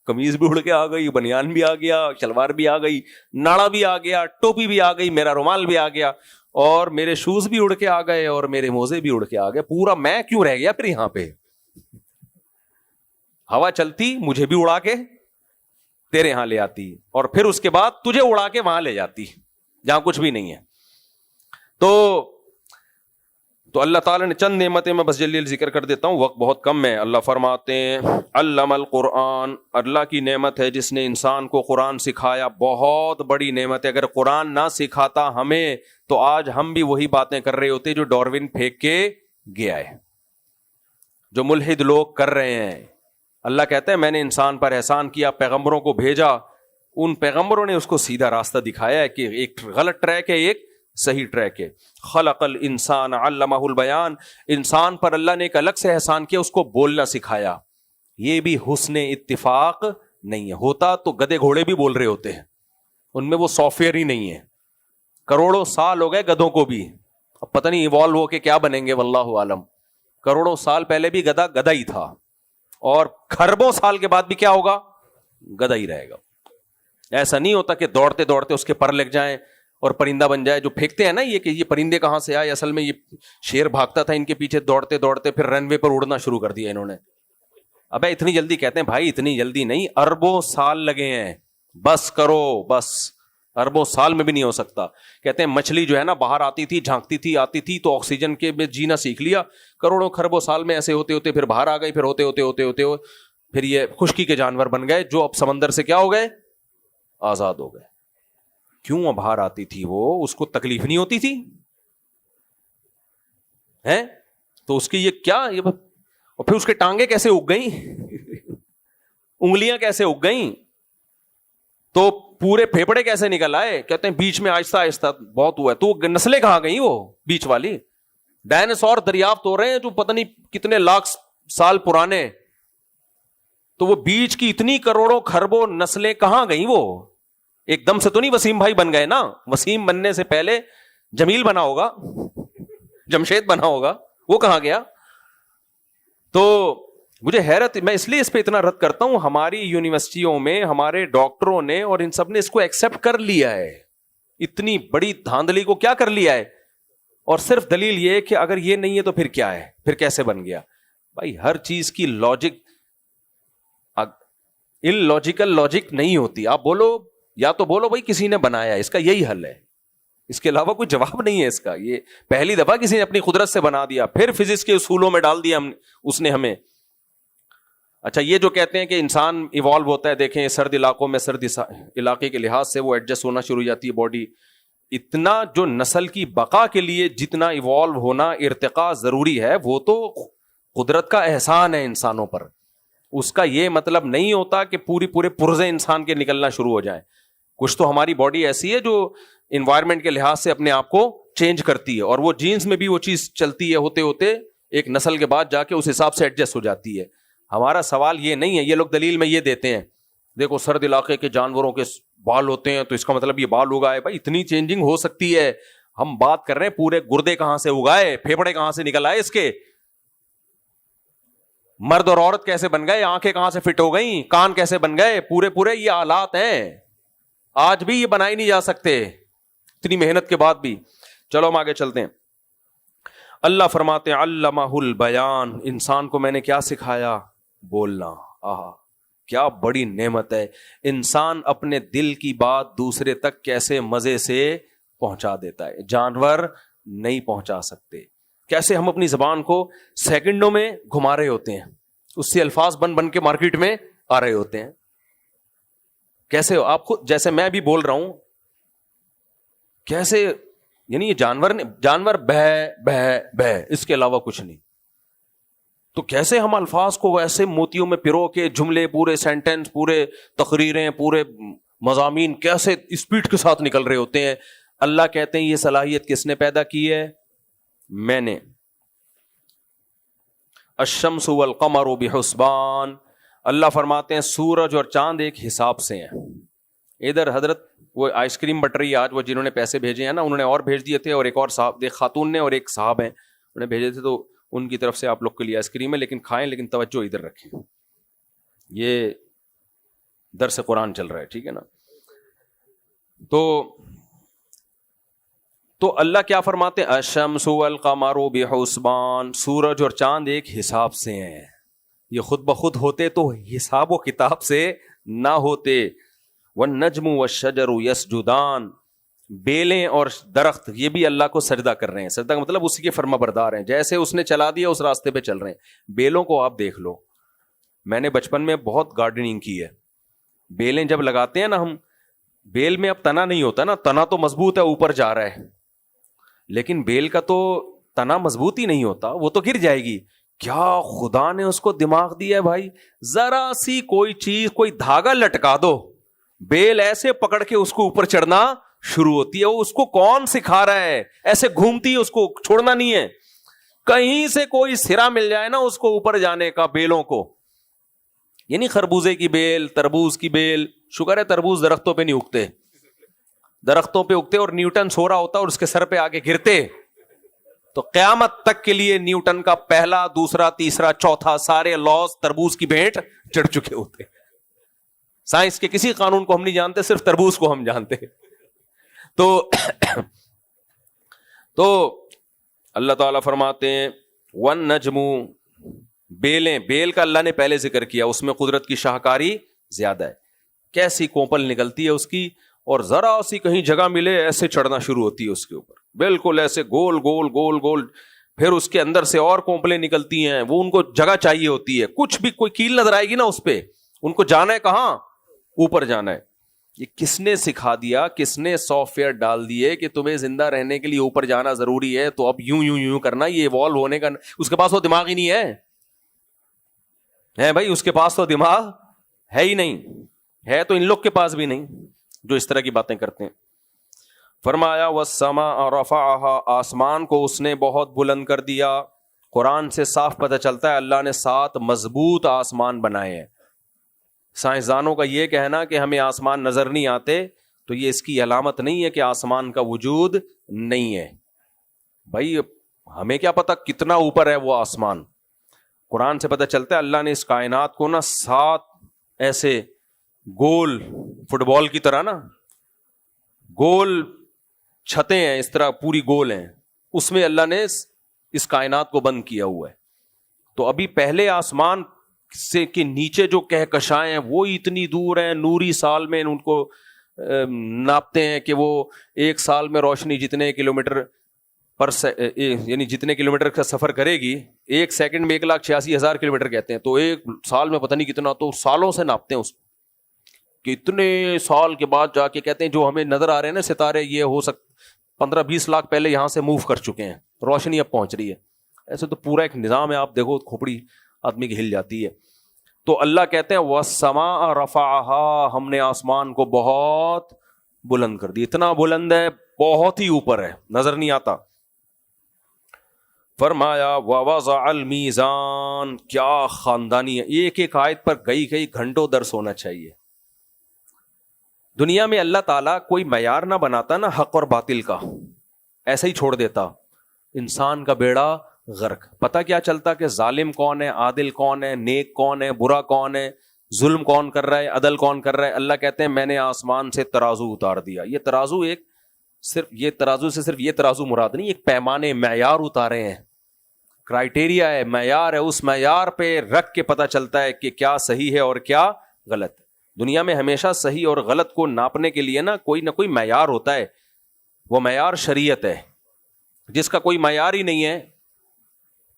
A: قمیض بھی اڑ کے آ گئی, بنیان بھی آ گیا, شلوار بھی آ گئی, ناڑا بھی آ گیا, ٹوپی بھی آ گئی, میرا رومال بھی آ گیا, اور میرے شوز بھی اڑ کے آ گئے, اور میرے موزے بھی اڑ کے آ گئے. پورا میں کیوں رہ گیا پھر یہاں پہ؟ ہوا چلتی مجھے بھی اڑا کے تیرے یہاں لے آتی, اور پھر اس کے بعد تجھے اڑا کے وہاں لے جاتی جہاں کچھ بھی نہیں ہے. تو اللہ تعالیٰ نے چند نعمتیں میں بس جلدی ذکر کر دیتا ہوں, وقت بہت کم ہے. اللہ فرماتے ہیں علم القرآن, اللہ کی نعمت ہے جس نے انسان کو قرآن سکھایا, بہت بڑی نعمت ہے. اگر قرآن نہ سکھاتا ہمیں تو آج ہم بھی وہی باتیں کر رہے ہوتے جو ڈاروین پھینک کے گیا ہے, جو ملحد لوگ کر رہے ہیں. اللہ کہتا ہے میں نے انسان پر احسان کیا, پیغمبروں کو بھیجا, ان پیغمبروں نے اس کو سیدھا راستہ دکھایا ہے کہ ایک غلط ٹریک ہے, ایک صحیح ٹریک ہے. خلق الانسان علمہ البیان, انسان پر اللہ نے ایک الگ سے احسان کیا, اس کو بولنا سکھایا. یہ بھی حسن اتفاق نہیں ہے, ہوتا تو گدے گھوڑے بھی بول رہے ہوتے ہیں, ان میں وہ سافٹ ویئر ہی نہیں ہے. کروڑوں سال ہو گئے گدوں کو بھی, اب پتہ نہیں ایوالو ہو کے کیا بنیں گے, واللہ عالم. کروڑوں سال پہلے بھی گدا گدا ہی تھا, اور کھربوں سال کے بعد بھی کیا ہوگا, گدا ہی رہے گا. ایسا نہیں ہوتا کہ دوڑتے دوڑتے اس کے پر لگ جائیں اور پرندہ بن جائے. جو پھینکتے ہیں نا یہ کہ یہ پرندے کہاں سے آئے, اصل میں یہ شیر بھاگتا تھا ان کے پیچھے دوڑتے دوڑتے, پھر رن وے پر اڑنا شروع کر دیا انہوں نے. ابے اتنی جلدی, کہتے ہیں بھائی اتنی جلدی نہیں, اربوں سال لگے ہیں, بس کرو بس, اربوں سال میں بھی نہیں ہو سکتا. کہتے ہیں مچھلی جو ہے نا باہر آتی تھی, جھانکتی تھی, آتی تھی تو آکسیجن کے میں جینا سیکھ لیا, کروڑوں کھربوں سال میں ایسے ہوتے ہوتے پھر باہر آ گئی, پھر ہوتے ہوتے ہوتے ہوتے پھر یہ خشکی کے جانور بن گئے, جو اب سمندر سے کیا ہو گئے, آزاد ہو گئے. کیوں باہر آتی تھی وہ, اس کو تکلیف نہیں ہوتی تھی ہے, تو اس کی یہ کیا, یہ اور پھر اس کے ٹانگیں کیسے اگ گئیں, انگلیاں کیسے اگ گئیں, تو پورے پھیپڑے کیسے نکل آئے. کہتے ہیں بیچ میں آہستہ آہستہ بہت ہوا ہے. تو نسلیں کہاں گئیں وہ بیچ والی, ڈائناسور دریافت ہو رہے ہیں جو پتہ نہیں کتنے لاکھ سال پرانے, تو وہ بیچ کی اتنی کروڑوں کھربوں نسلیں کہاں گئیں. وہ ایک دم سے تو نہیں وسیم بھائی بن گئے نا, وسیم بننے سے پہلے جمیل بنا ہوگا, جمشید بنا ہوگا, وہ کہاں گیا. تو مجھے حیرت, میں اس لیے اس پہ اتنا رد کرتا ہوں, ہماری یونیورسٹیوں میں ہمارے ڈاکٹروں نے اور ان سب نے اس کو ایکسپٹ کر لیا ہے, اتنی بڑی دھاندلی کو کیا کر لیا ہے, اور صرف دلیل یہ ہے کہ اگر یہ نہیں ہے تو پھر کیا ہے, پھر کیسے بن گیا. بھائی ہر چیز کی لاجک لاجیکل لاجک نہیں ہوتی. آپ بولو, یا تو بولو بھائی کسی نے بنایا, اس کا یہی حل ہے, اس کے علاوہ کوئی جواب نہیں ہے اس کا. یہ پہلی دفعہ کسی نے اپنی قدرت سے بنا دیا, پھر فزکس کے اصولوں میں ڈال دیا اس نے ہمیں. اچھا یہ جو کہتے ہیں کہ انسان ایوالو ہوتا ہے, دیکھیں سرد علاقوں میں سرد علاقے کے لحاظ سے وہ ایڈجسٹ ہونا شروع ہو جاتی ہے باڈی. اتنا جو نسل کی بقا کے لیے جتنا ایوالو ہونا ارتقاء ضروری ہے, وہ تو قدرت کا احسان ہے انسانوں پر. اس کا یہ مطلب نہیں ہوتا کہ پورے پرزے انسان کے نکلنا شروع ہو جائیں. کچھ تو ہماری باڈی ایسی ہے جو انوائرمنٹ کے لحاظ سے اپنے آپ کو چینج کرتی ہے, اور وہ جینز میں بھی وہ چیز چلتی ہے, ہوتے ہوتے ایک نسل کے بعد جا کے اس حساب سے ایڈجسٹ ہو جاتی ہے. ہمارا سوال یہ نہیں ہے, یہ لوگ دلیل میں یہ دیتے ہیں دیکھو سرد علاقے کے جانوروں کے بال ہوتے ہیں تو اس کا مطلب یہ بال اگائے. بھائی اتنی چینجنگ ہو سکتی ہے, ہم بات کر رہے ہیں پورے گردے کہاں سے اگائے, پھیپڑے کہاں سے نکل آئے, اس کے مرد اور عورت کیسے بن گئے, آنکھیں کہاں سے فٹ ہو گئیں, کان کیسے بن گئے, پورے یہ آلات ہیں, آج بھی یہ بنائے نہیں جا سکتے اتنی محنت کے بعد بھی. چلو ہم آگے چلتے ہیں. اللہ فرماتے ہیں علمہ البیان, انسان کو میں نے کیا سکھایا, بولنا. کیا بڑی نعمت ہے, انسان اپنے دل کی بات دوسرے تک کیسے مزے سے پہنچا دیتا ہے, جانور نہیں پہنچا سکتے. کیسے ہم اپنی زبان کو سیکنڈوں میں گھما رہے ہوتے ہیں, اس سے الفاظ بن کے مارکیٹ میں آ رہے ہوتے ہیں. کیسے آپ خود, جیسے میں بھی بول رہا ہوں, کیسے یعنی یہ جانور بہ اس کے علاوہ کچھ نہیں. تو کیسے ہم الفاظ کو ویسے موتیوں میں پرو کے جملے, پورے سینٹنس, پورے تقریریں, پورے مضامین کیسے اسپیڈ کے ساتھ نکل رہے ہوتے ہیں. اللہ کہتے ہیں یہ صلاحیت کس نے پیدا کی ہے, میں نے. الشمس والقمر بحسبان, اللہ فرماتے ہیں سورج اور چاند ایک حساب سے ہیں. ادھر حضرت وہ آئس کریم بٹ رہی ہے آج, وہ جنہوں نے پیسے بھیجے ہیں نا, انہوں نے اور بھیج دیے تھے, اور ایک اور صاحب, ایک خاتون نے اور ایک صاحب ہیں, انہوں نے بھیجے تھے, تو ان کی طرف سے آپ لوگ کے لیے آئس کریم ہے, لیکن کھائیں, لیکن توجہ ادھر رکھیں. یہ درس قرآن چل رہا ہے, ٹھیک ہے نا. تو اللہ کیا فرماتے ہیں, الشمس والقمر بحسبان, سورج اور چاند ایک حساب سے ہیں. یہ خود بخود ہوتے تو حساب و کتاب سے نہ ہوتے. والنجم والشجر یسجدان, بیلیں اور درخت یہ بھی اللہ کو سجدہ کر رہے ہیں. سجدہ کا مطلب اسی کے فرما بردار ہیں, جیسے اس نے چلا دیا اس راستے پہ چل رہے ہیں. بیلوں کو آپ دیکھ لو, میں نے بچپن میں بہت گارڈننگ کی ہے. بیلیں جب لگاتے ہیں نا ہم, بیل میں اب تنا نہیں ہوتا نا, تنا تو مضبوط ہے اوپر جا رہا ہے, لیکن بیل کا تو تنا مضبوط ہی نہیں ہوتا, وہ تو گر جائے گی. کیا خدا نے اس کو دماغ دیا ہے بھائی, ذرا سی کوئی چیز, کوئی دھاگا لٹکا دو, بیل ایسے پکڑ کے اس کو اوپر چڑھنا شروع ہوتی ہے. وہ اس کو کون سکھا رہا ہے, ایسے گھومتی ہے, اس کو چھوڑنا نہیں ہے. کہیں سے کوئی سرا مل جائے نا اس کو اوپر جانے کا, بیلوں کو, یعنی خربوزے کی بیل, تربوز کی بیل. شکر ہے تربوز درختوں پہ نہیں اگتے, درختوں پہ اگتے اور نیوٹن سو رہا ہوتا اور اس کے سر پہ آگے گرتے تو قیامت تک کے لیے نیوٹن کا پہلا, دوسرا, تیسرا, چوتھا سارے لاز تربوز کی بھیٹ چڑھ چکے ہوتے. سائنس کے کسی قانون کو ہم نہیں جانتے, صرف تربوز کو ہم جانتے. تو اللہ تعالیٰ فرماتے ہیں والنجم, بیلیں, بیل کا اللہ نے پہلے ذکر کیا, اس میں قدرت کی شاہکاری زیادہ ہے. کیسی کوپل نکلتی ہے اس کی, اور ذرا سی کہیں جگہ ملے ایسے چڑھنا شروع ہوتی ہے اس کے اوپر, بالکل ایسے گول گول گول گول. پھر اس کے اندر سے اور کوپلیں نکلتی ہیں, وہ ان کو جگہ چاہیے ہوتی ہے. کچھ بھی کوئی کیل نظر آئے گی نا اس پہ, ان کو جانا ہے کہاں, اوپر جانا ہے. یہ کس نے سکھا دیا, کس نے سافٹ ویئر ڈال دیے کہ تمہیں زندہ رہنے کے لیے اوپر جانا ضروری ہے, تو اب یوں یوں یوں کرنا, یہ ایوالو ہونے کا. اس کے پاس وہ دماغ ہی نہیں ہے بھائی, اس کے پاس تو دماغ ہے ہی نہیں ہے, تو ان لوگ کے پاس بھی نہیں جو اس طرح کی باتیں کرتے ہیں. فرمایا والسماء رفعها, آسمان کو اس نے بہت بلند کر دیا. قرآن سے صاف پتہ چلتا ہے اللہ نے 7 مضبوط آسمان بنائے ہیں. سائنسدانوں کا یہ کہنا کہ ہمیں آسمان نظر نہیں آتے, تو یہ اس کی علامت نہیں ہے کہ آسمان کا وجود نہیں ہے. بھائی ہمیں کیا پتا کتنا اوپر ہے وہ آسمان. قرآن سے پتہ چلتا ہے اللہ نے اس کائنات کو نا 7 ایسے گول, فٹ بال کی طرح نا گول چھتیں ہیں, اس طرح پوری گول ہیں, اس میں اللہ نے اس کائنات کو بند کیا ہوا ہے. تو ابھی پہلے آسمان سے کے نیچے جو کہکشائیں ہیں وہ اتنی دور ہیں, نوری سال میں ان کو ناپتے ہیں کہ وہ ایک سال میں روشنی جتنے کلومیٹر یعنی جتنے کلومیٹر کا سفر کرے گی, 1 سیکنڈ میں 1,86,000 کلومیٹر کہتے ہیں, تو ایک سال میں پتہ نہیں کتنا, تو سالوں سے ناپتے ہیں اس کہ اتنے سال کے بعد جا کے کہتے ہیں جو ہمیں نظر آ رہے ہیں نا ستارے, یہ ہو 15-20 لاکھ پہلے یہاں سے موو کر چکے ہیں, روشنی اب پہنچ رہی ہے. ایسے تو پورا ایک نظام ہے, آپ دیکھو کھوپڑی آدمی کی ہل جاتی ہے. تو اللہ کہتے ہیں والسماء رفعها, ہم نے آسمان کو بہت بلند کر دی. اتنا بلند ہے, بہت ہی اوپر ہے, نظر نہیں آتا. فرمایا ووضع المیزان, کیا خاندانی ہے, ایک ایک آیت پر کئی گھنٹوں درس ہونا چاہیے. دنیا میں اللہ تعالیٰ کوئی معیار نہ بناتا نا حق اور باطل کا, ایسا ہی چھوڑ دیتا, انسان کا بیڑا غرق. پتہ کیا چلتا کہ ظالم کون ہے, عادل کون ہے, نیک کون ہے, برا کون ہے, ظلم کون کر رہا ہے, عدل کون کر رہا ہے. اللہ کہتے ہیں میں نے آسمان سے ترازو اتار دیا. یہ ترازو صرف یہ ترازو مراد نہیں, ایک پیمانے, معیار اتارے ہیں, کرائٹیریا ہے, معیار ہے. اس معیار پہ رکھ کے پتہ چلتا ہے کہ کیا صحیح ہے اور کیا غلط. دنیا میں ہمیشہ صحیح اور غلط کو ناپنے کے لیے نا کوئی معیار ہوتا ہے, وہ معیار شریعت ہے. جس کا کوئی معیار ہی نہیں ہے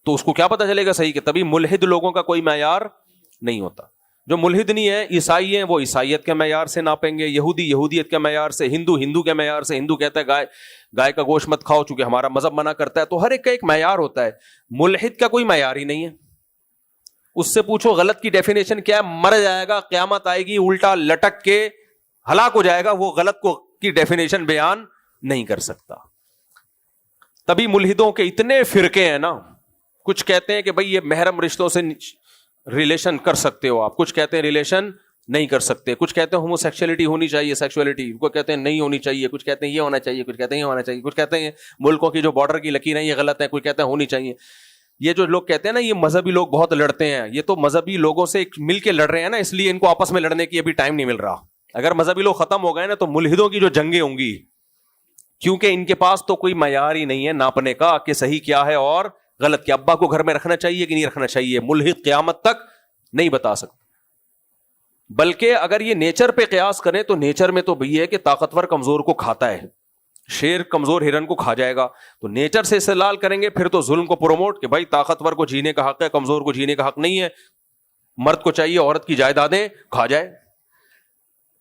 A: تو اس کو کیا پتہ چلے گا صحیح کہ, تبھی ملحد لوگوں کا کوئی معیار نہیں ہوتا. جو ملحد نہیں ہے, عیسائی ہیں, وہ عیسائیت کے معیار سے ناپیں گے, یہودی یہودیت کے معیار سے, ہندو کے معیار سے. ہندو کہتا ہے گائے کا گوشت مت کھاؤ چونکہ ہمارا مذہب منع کرتا ہے. تو ہر ایک کا ایک معیار ہوتا ہے. ملحد کا کوئی معیار ہی نہیں ہے. اس سے پوچھو غلط کی ڈیفینیشن کیا ہے, مر جائے گا, قیامت آئے گی, الٹا لٹک کے ہلاک ہو جائے گا, وہ غلط کو کی ڈیفینیشن بیان نہیں کر سکتا. تبھی ملحدوں کے اتنے فرقے ہیں نا. کچھ کہتے ہیں کہ بھئی یہ محرم رشتوں سے ریلیشن کر سکتے ہو آپ, کچھ کہتے ہیں ریلیشن نہیں کر سکتے, کچھ کہتے ہیں ہومو سیکشولیٹی ہونی چاہیے, سیکشولیٹی کو کہتے ہیں نہیں ہونی چاہیے, کچھ کہتے ہیں یہ ہونا چاہیے, کچھ کہتے ہیں یہ ہونا چاہیے, کچھ کہتے ہیں ملکوں کی جو بارڈر کی لکیریں یہ غلط ہیں, کچھ کہتے ہیں ہونی چاہیے. یہ جو لوگ کہتے ہیں نا یہ مذہبی لوگ بہت لڑتے ہیں، یہ تو مذہبی لوگوں سے مل کے لڑ رہے ہیں نا، اس لیے ان کو آپس میں لڑنے کی ابھی ٹائم نہیں مل رہا. اگر مذہبی لوگ ختم ہو گئے نا تو ملحدوں کی جو جنگیں ہوں گی، کیونکہ ان کے پاس تو کوئی معیار ہی نہیں ہے ناپنے کا کہ صحیح کیا ہے اور غلط کیا. ابا کو گھر میں رکھنا چاہیے کہ نہیں رکھنا چاہیے، ملحد قیامت تک نہیں بتا سکتا. بلکہ اگر یہ نیچر پہ قیاس کریں تو نیچر میں تو یہ ہے کہ طاقتور کمزور کو کھاتا ہے، شیر کمزور ہرن کو کھا جائے گا. تو نیچر سے استدلال کریں گے پھر تو ظلم کو پروموٹ کہ بھائی طاقتور کو جینے کا حق ہے، کمزور کو جینے کا حق نہیں ہے، مرد کو چاہیے عورت کی جائیدادیں کھا جائے.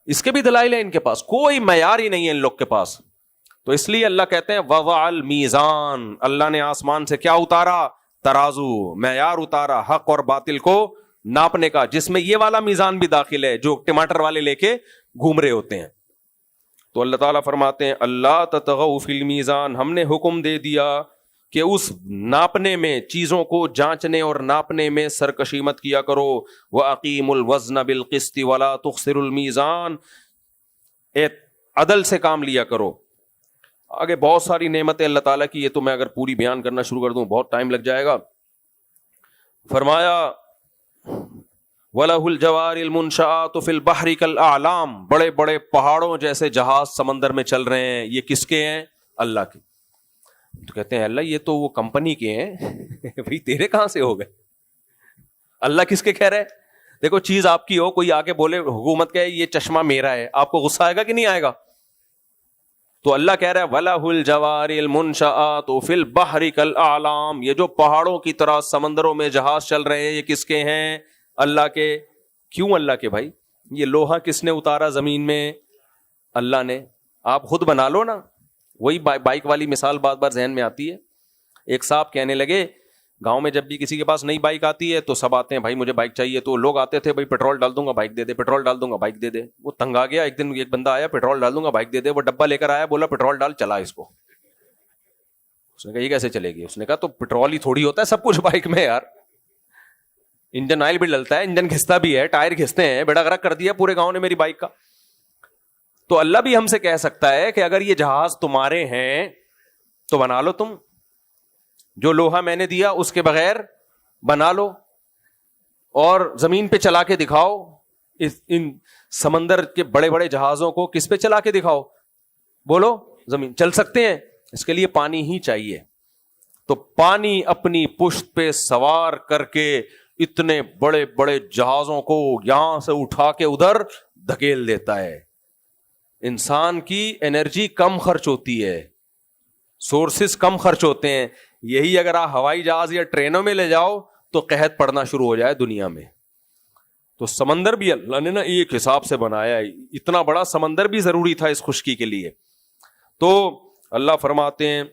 A: اس کے بھی دلائل ہیں ان کے پاس، کوئی معیار ہی نہیں ہے ان لوگ کے پاس. تو اس لیے اللہ کہتے ہیں وضع المیزان، اللہ نے آسمان سے کیا اتارا؟ ترازو، معیار اتارا حق اور باطل کو ناپنے کا، جس میں یہ والا میزان بھی داخل ہے جو ٹماٹر والے لے کے گھوم رہے ہوتے ہیں. تو اللہ تعالیٰ فرماتے ہیں اللہ تطغوا فی المیزان، ہم نے حکم دے دیا کہ اس ناپنے میں، چیزوں کو جانچنے اور ناپنے میں سرکشی مت کیا کرو. وَأَقِیمُوا الْوَزْنَ بِالْقِسْطِ وَلَا تُخْسِرُوا الْمِیزَانَ، عدل سے کام لیا کرو. آگے بہت ساری نعمتیں اللہ تعالیٰ کی، یہ تو میں اگر پوری بیان کرنا شروع کر دوں بہت ٹائم لگ جائے گا. فرمایا وَلَهُ الْجَوَارِ الْمُنْشَآتُ فِي الْبَحْرِ كَالْأَعْلَامِ، بڑے بڑے پہاڑوں جیسے جہاز سمندر میں چل رہے ہیں، یہ کس کے ہیں؟ اللہ کے. تو کہتے ہیں اللہ یہ تو وہ کمپنی کے ہیں. بھئی تیرے کہاں سے ہو گئے؟ اللہ کس کے کہہ رہے؟ دیکھو چیز آپ کی ہو، کوئی آ کے بولے حکومت کہے یہ چشمہ میرا ہے، آپ کو غصہ آئے گا کہ نہیں آئے گا؟ تو اللہ کہہ رہا ہے وَلَهُ الْجَوَارِ الْمُنْشَآتُ فِي الْبَحْرِ كَالْأَعْلَامِ، یہ جو پہاڑوں کی طرح سمندروں میں جہاز چل رہے ہیں یہ کس کے ہیں؟ اللہ کے. کیوں اللہ کے بھائی؟ یہ لوہا کس نے اتارا زمین میں؟ اللہ نے. آپ خود بنا لو نا. وہی بائک والی مثال بار بار ذہن میں آتی ہے. ایک صاحب کہنے لگے گاؤں میں جب بھی کسی کے پاس نئی بائک آتی ہے تو سب آتے ہیں بھائی مجھے بائک چاہیے، تو لوگ آتے تھے بھائی پیٹرول ڈال دوں گا بائک دے دے، پیٹرول ڈال دوں گا بائک دے دے. وہ تنگ آ گیا، ایک دن ایک بندہ آیا پیٹرول ڈال دوں گا بائک دے دے، وہ ڈبہ لے کر آیا، بولا پیٹرول ڈال، چلا اس کو. اس نے کہا یہ کیسے چلے گی؟ اس نے کہا تو پیٹرول ہی تھوڑی ہوتا ہے سب کچھ بائک میں یار، انجن آئل بھی ڈلتا ہے، انجن گھستا بھی ہے، ٹائر گھستے ہیں، بیڑا غرق کر دیا پورے گاؤں نے میری بائک کا. تو اللہ بھی ہم سے کہہ سکتا ہے کہ اگر یہ جہاز تمہارے ہیں تو بنا لو، تم جو لوہا میں نے دیا اس کے بغیر بنا لو اور زمین پہ چلا کے دکھاؤ. ان سمندر کے بڑے بڑے جہازوں کو کس پہ چلا کے دکھاؤ؟ بولو. زمین. چل سکتے ہیں؟ اس کے لیے پانی ہی چاہیے. تو پانی اپنی پشت پہ سوار کر کے اتنے بڑے بڑے جہازوں کو یہاں سے اٹھا کے ادھر دھکیل دیتا ہے. انسان کی انرجی کم خرچ ہوتی ہے، سورسز کم خرچ ہوتے ہیں. یہی اگر آپ ہوائی جہاز یا ٹرینوں میں لے جاؤ تو قحط پڑنا شروع ہو جائے دنیا میں. تو سمندر بھی اللہ نے نا ایک حساب سے بنایا ہے، اتنا بڑا سمندر بھی ضروری تھا اس خشکی کے لیے. تو اللہ فرماتے ہیں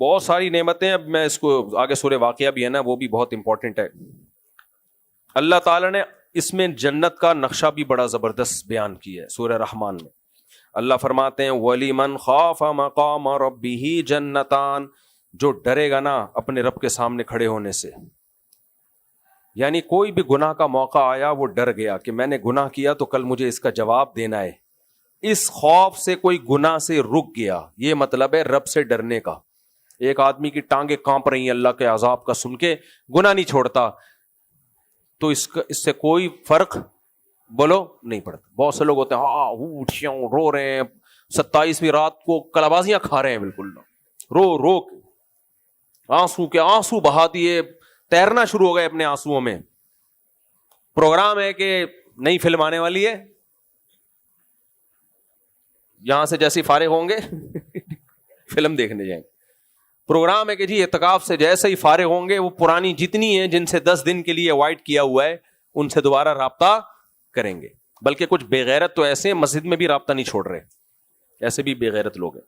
A: بہت ساری نعمتیں. اب میں اس کو آگے سورہ واقعہ بھی ہے نا وہ بھی بہت امپورٹنٹ ہے. اللہ تعالیٰ نے اس میں جنت کا نقشہ بھی بڑا زبردست بیان کیا ہے سورہ رحمان میں. اللہ فرماتے ہیں وَلِمَنْ خَافَ مَقَامَ رَبِّهِ جَنَّتَانِ، جو ڈرے گا نا اپنے رب کے سامنے کھڑے ہونے سے، یعنی کوئی بھی گناہ کا موقع آیا وہ ڈر گیا کہ میں نے گناہ کیا تو کل مجھے اس کا جواب دینا ہے، اس خوف سے کوئی گناہ سے رک گیا. یہ مطلب ہے رب سے ڈرنے کا. ایک آدمی کی ٹانگیں کانپ رہی ہیں اللہ کے عذاب کا سن کے، گناہ نہیں چھوڑتا، تو اس سے کوئی فرق بولو نہیں پڑتا. بہت سے لوگ ہوتے ہیں رو رہے ہیں 27ویں رات کو کلابازیاں کھا رہے ہیں، بالکل رو رو آنسو کے آنسو بہا دیے، تیرنا شروع ہو گئے اپنے آنسوؤں میں. پروگرام ہے کہ نئی فلم آنے والی ہے، یہاں سے جیسے فارغ ہوں گے فلم دیکھنے جائیں. پروگرام ہے کہ جی اعتکاف سے جیسے ہی فارغ ہوں گے وہ پرانی جتنی ہیں جن سے 10 دن کے لیے اوائڈ کیا ہوا ہے ان سے دوبارہ رابطہ کریں گے. بلکہ کچھ بے غیرت تو ایسے مسجد میں بھی رابطہ نہیں چھوڑ رہے، ایسے بھی بے غیرت لوگ ہیں.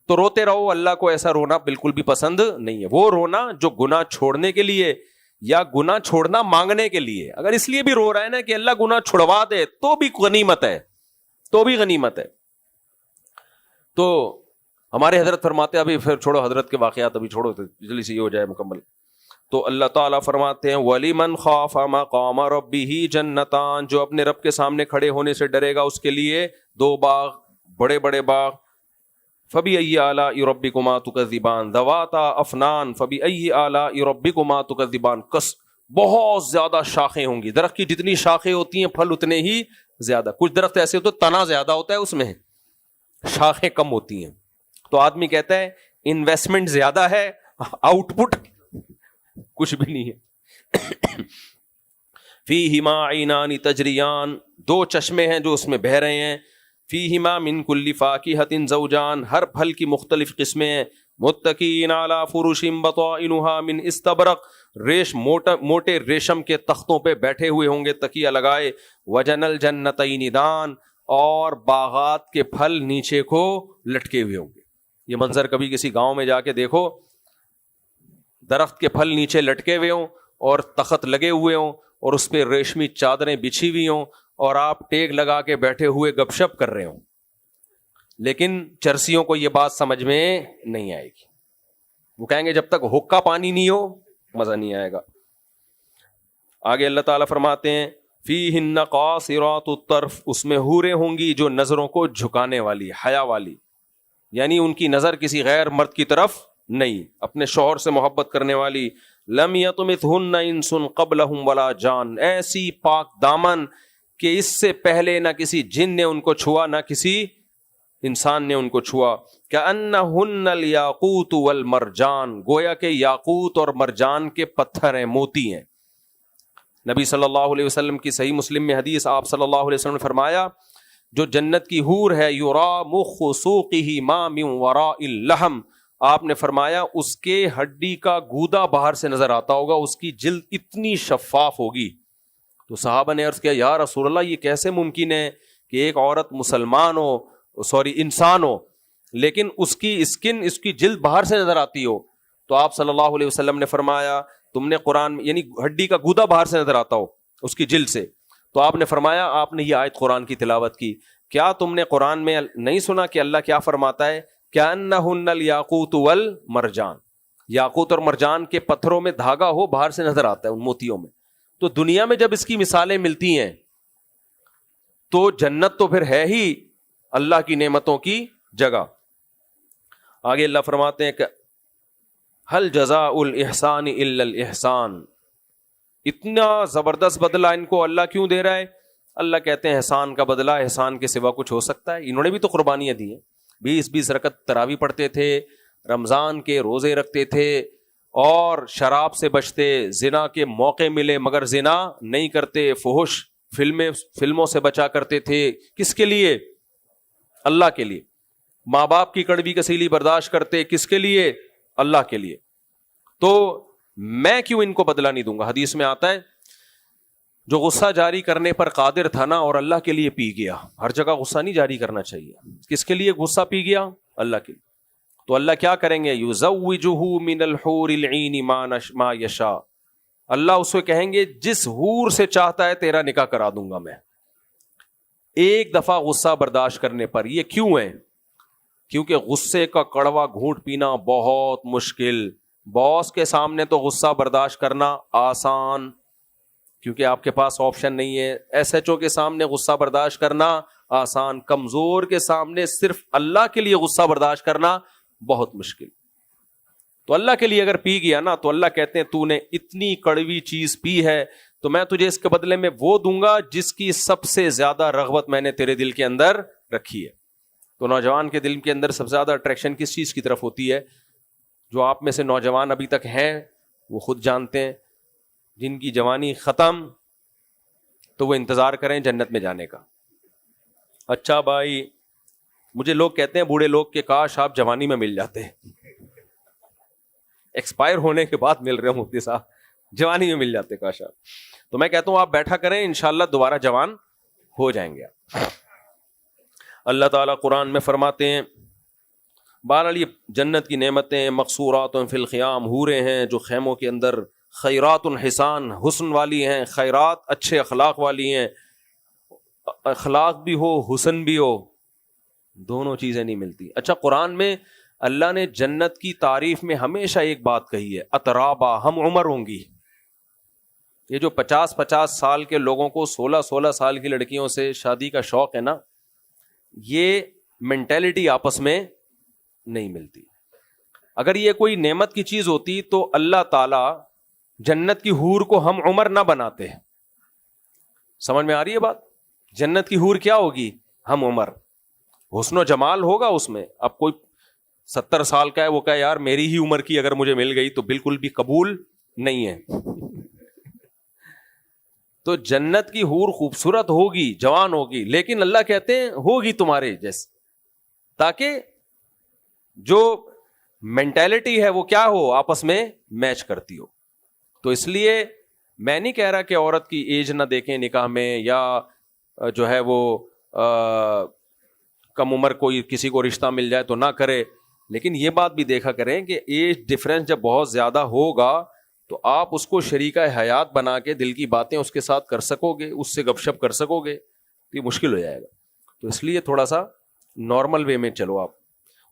A: تو روتے رہو. اللہ کو ایسا رونا بالکل بھی پسند نہیں ہے. وہ رونا جو گناہ چھوڑنے کے لیے یا گناہ چھوڑنا مانگنے کے لیے. اگر اس لیے بھی رو رہا ہے نا کہ اللہ گناہ چھڑوا دے تو بھی غنیمت ہے، تو بھی غنیمت ہے. تو ہمارے حضرت فرماتے ہیں، ابھی پھر چھوڑو حضرت کے واقعات، ابھی چھوڑو جلدی سے یہ ہو جائے مکمل. تو اللہ تعالیٰ فرماتے ہیں وَلِمَنْ خَافَ مَقَامَ رَبِّهِ جَنَّتَانِ، جو اپنے رب کے سامنے کھڑے ہونے سے ڈرے گا اس کے لیے 2 باغ، بڑے بڑے باغ. فبأي آلاء ربكما تكذبان ذواتا افنان فبأي آلاء ربكما تكذبان. بہت زیادہ شاخیں ہوں گی. درخت کی جتنی شاخیں ہوتی ہیں پھل اتنے ہی زیادہ. کچھ درخت ایسے ہوتے ہیں تنا زیادہ ہوتا ہے اس میں شاخیں کم ہوتی ہیں. تو آدمی کہتا ہے انویسٹمنٹ زیادہ ہے آؤٹ پٹ کچھ بھی نہیں ہے. فیہما عینان تجریان, دو چشمے ہیں جو اس میں بہہ رہے ہیں. فیہما من کل فاکہۃ زوجان, ہر پھل کی مختلف قسمیں ہیں. متکئین علی فرش بطائنها من استبرق, موٹے ریشم کے تختوں پہ بیٹھے ہوئے ہوں گے تکیہ لگائے. وجن الجنتین دان, اور باغات کے پھل نیچے کو لٹکے ہوئے ہوں گے. یہ منظر کبھی کسی گاؤں میں جا کے دیکھو, درخت کے پھل نیچے لٹکے ہوئے ہوں اور تخت لگے ہوئے ہوں اور اس پہ ریشمی چادریں بچھی ہوئی ہوں اور آپ ٹیک لگا کے بیٹھے ہوئے گپ شپ کر رہے ہوں. لیکن چرسیوں کو یہ بات سمجھ میں نہیں آئے گی. وہ کہیں گے جب تک حقہ پانی نہیں ہو مزہ نہیں آئے گا. آگے اللہ تعالیٰ فرماتے ہیں فیہن قاصرات الطرف, اس میں حوریں ہوں گی جو نظروں کو جھکانے والی, حیا والی, یعنی ان کی نظر کسی غیر مرد کی طرف نہیں, اپنے شوہر سے محبت کرنے والی. لم یطمثہن انس قبلہم ولا جان, ایسی پاک دامن کہ اس سے پہلے نہ کسی جن نے ان کو چھوا نہ کسی انسان نے ان کو چھوا. کأنہن الیاقوت والمرجان, گویا کہ یاقوت اور مرجان کے پتھر ہیں, موتی ہیں. نبی صلی اللہ علیہ وسلم کی صحیح مسلم میں حدیث, آپ صلی اللہ علیہ وسلم نے فرمایا جو جنت کی حور ہے یرا مخ سوقہ ما من وراء اللحم, آپ نے فرمایا اس کے ہڈی کا گودا باہر سے نظر آتا ہوگا, اس کی جلد اتنی شفاف ہوگی. تو صحابہ نے عرض کیا یا رسول اللہ یہ کیسے ممکن ہے کہ ایک عورت مسلمان ہو, انسان ہو, لیکن اس کی اسکن, اس کی جلد باہر سے نظر آتی ہو. تو آپ صلی اللہ علیہ وسلم نے فرمایا تم نے قرآن, یعنی ہڈی کا گودا باہر سے نظر آتا ہو اس کی جلد سے, تو آپ نے فرمایا آپ نے یہ آیت قرآن کی تلاوت کی. کیا تم نے قرآن میں نہیں سنا کہ اللہ کیا فرماتا ہے کأنہن الیاقوت والمرجان, یاقوت اور مرجان کے پتھروں میں دھاگا ہو باہر سے نظر آتا ہے ان موتیوں میں. تو دنیا میں جب اس کی مثالیں ملتی ہیں تو جنت تو پھر ہے ہی اللہ کی نعمتوں کی جگہ. آگے اللہ فرماتے ہیں کہ ہل جزاء الاحسان الا الاحسان, اتنا زبردست بدلہ ان کو اللہ کیوں دے رہا ہے؟ اللہ کہتے ہیں احسان کا بدلہ احسان کے سوا کچھ ہو سکتا ہے؟ انہوں نے بھی تو قربانیاں دی ہیں, 20 رکعت تراویح پڑھتے تھے, رمضان کے روزے رکھتے تھے اور شراب سے بچتے, زنا کے موقع ملے مگر زنا نہیں کرتے, فحش فلموں سے بچا کرتے تھے. کس کے لیے؟ اللہ کے لیے. ماں باپ کی کڑوی کسیلی برداشت کرتے, کس کے لیے؟ اللہ کے لیے. تو میں کیوں ان کو بدلہ نہیں دوں گا؟ حدیث میں آتا ہے جو غصہ جاری کرنے پر قادر تھا نا اور اللہ کے لیے پی گیا. ہر جگہ غصہ نہیں جاری کرنا چاہیے. کس کے لیے غصہ پی گیا؟ اللہ کے لیے. تو اللہ کیا کریں گے؟ یزوجہ من الحور العین ما یشاء, اللہ اس کو کہیں گے جس حور سے چاہتا ہے تیرا نکاح کرا دوں گا میں. ایک دفعہ غصہ برداشت کرنے پر. یہ کیوں ہے؟ کیونکہ غصے کا کڑوا گھونٹ پینا بہت مشکل. باس کے سامنے تو غصہ برداشت کرنا آسان کیونکہ آپ کے پاس آپشن نہیں ہے. ایس ایچ او کے سامنے غصہ برداشت کرنا آسان. کمزور کے سامنے صرف اللہ کے لیے غصہ برداشت کرنا بہت مشکل. تو اللہ کے لیے اگر پی گیا نا تو اللہ کہتے ہیں تو نے اتنی کڑوی چیز پی ہے تو میں تجھے اس کے بدلے میں وہ دوں گا جس کی سب سے زیادہ رغبت میں نے تیرے دل کے اندر رکھی ہے. تو نوجوان کے دل کے اندر سب سے زیادہ اٹریکشن کس چیز کی طرف ہوتی ہے؟ جو آپ میں سے نوجوان ابھی تک ہیں وہ خود جانتے ہیں. جن کی جوانی ختم تو وہ انتظار کریں جنت میں جانے کا. اچھا بھائی, مجھے لوگ کہتے ہیں بوڑھے لوگ کہ کاش آپ جوانی میں مل جاتے, ایکسپائر ہونے کے بعد مل رہے ہوں مفتی صاحب, جوانی میں مل جاتے کاش آپ. تو میں کہتا ہوں آپ بیٹھا کریں, انشاءاللہ دوبارہ جوان ہو جائیں گے. اللہ تعالیٰ قرآن میں فرماتے ہیں بہرحال یہ جنت کی نعمتیں مقصورات فی الخیام, حوریں ہیں جو خیموں کے اندر, خیرات حسان, حسن والی ہیں, خیرات اچھے اخلاق والی ہیں. اخلاق بھی ہو حسن بھی ہو, دونوں چیزیں نہیں ملتی. اچھا قرآن میں اللہ نے جنت کی تعریف میں ہمیشہ ایک بات کہی ہے, اترابا, ہم عمر ہوں گی. یہ جو 50 سال کے لوگوں کو 16 سال کی لڑکیوں سے شادی کا شوق ہے نا, یہ مینٹیلٹی آپس میں نہیں ملتی. اگر یہ کوئی نعمت کی چیز ہوتی تو اللہ تعالی جنت کی حور کو ہم عمر نہ بناتے. سمجھ میں آ رہی ہے بات؟ جنت کی حور کیا ہوگی؟ ہم عمر. حسن و جمال ہوگا اس میں. اب کوئی 70 سال کا ہے وہ کہے یار میری ہی عمر کی اگر مجھے مل گئی تو بالکل بھی قبول نہیں ہے. تو جنت کی حور خوبصورت ہوگی, جوان ہوگی, لیکن اللہ کہتے ہیں ہوگی تمہارے جیسے, تاکہ جو مینٹیلٹی ہے وہ کیا ہو, آپس میں میچ کرتی ہو. تو اس لیے میں نہیں کہہ رہا کہ عورت کی ایج نہ دیکھیں نکاح میں, یا جو ہے وہ کم عمر کوئی کسی کو رشتہ مل جائے تو نہ کرے, لیکن یہ بات بھی دیکھا کریں کہ ایج ڈفرینس جب بہت زیادہ ہوگا تو آپ اس کو شریکہ حیات بنا کے دل کی باتیں اس کے ساتھ کر سکو گے, اس سے گپ شپ کر سکو گے, تو یہ مشکل ہو جائے گا. تو اس لیے تھوڑا سا نارمل وے میں چلو آپ.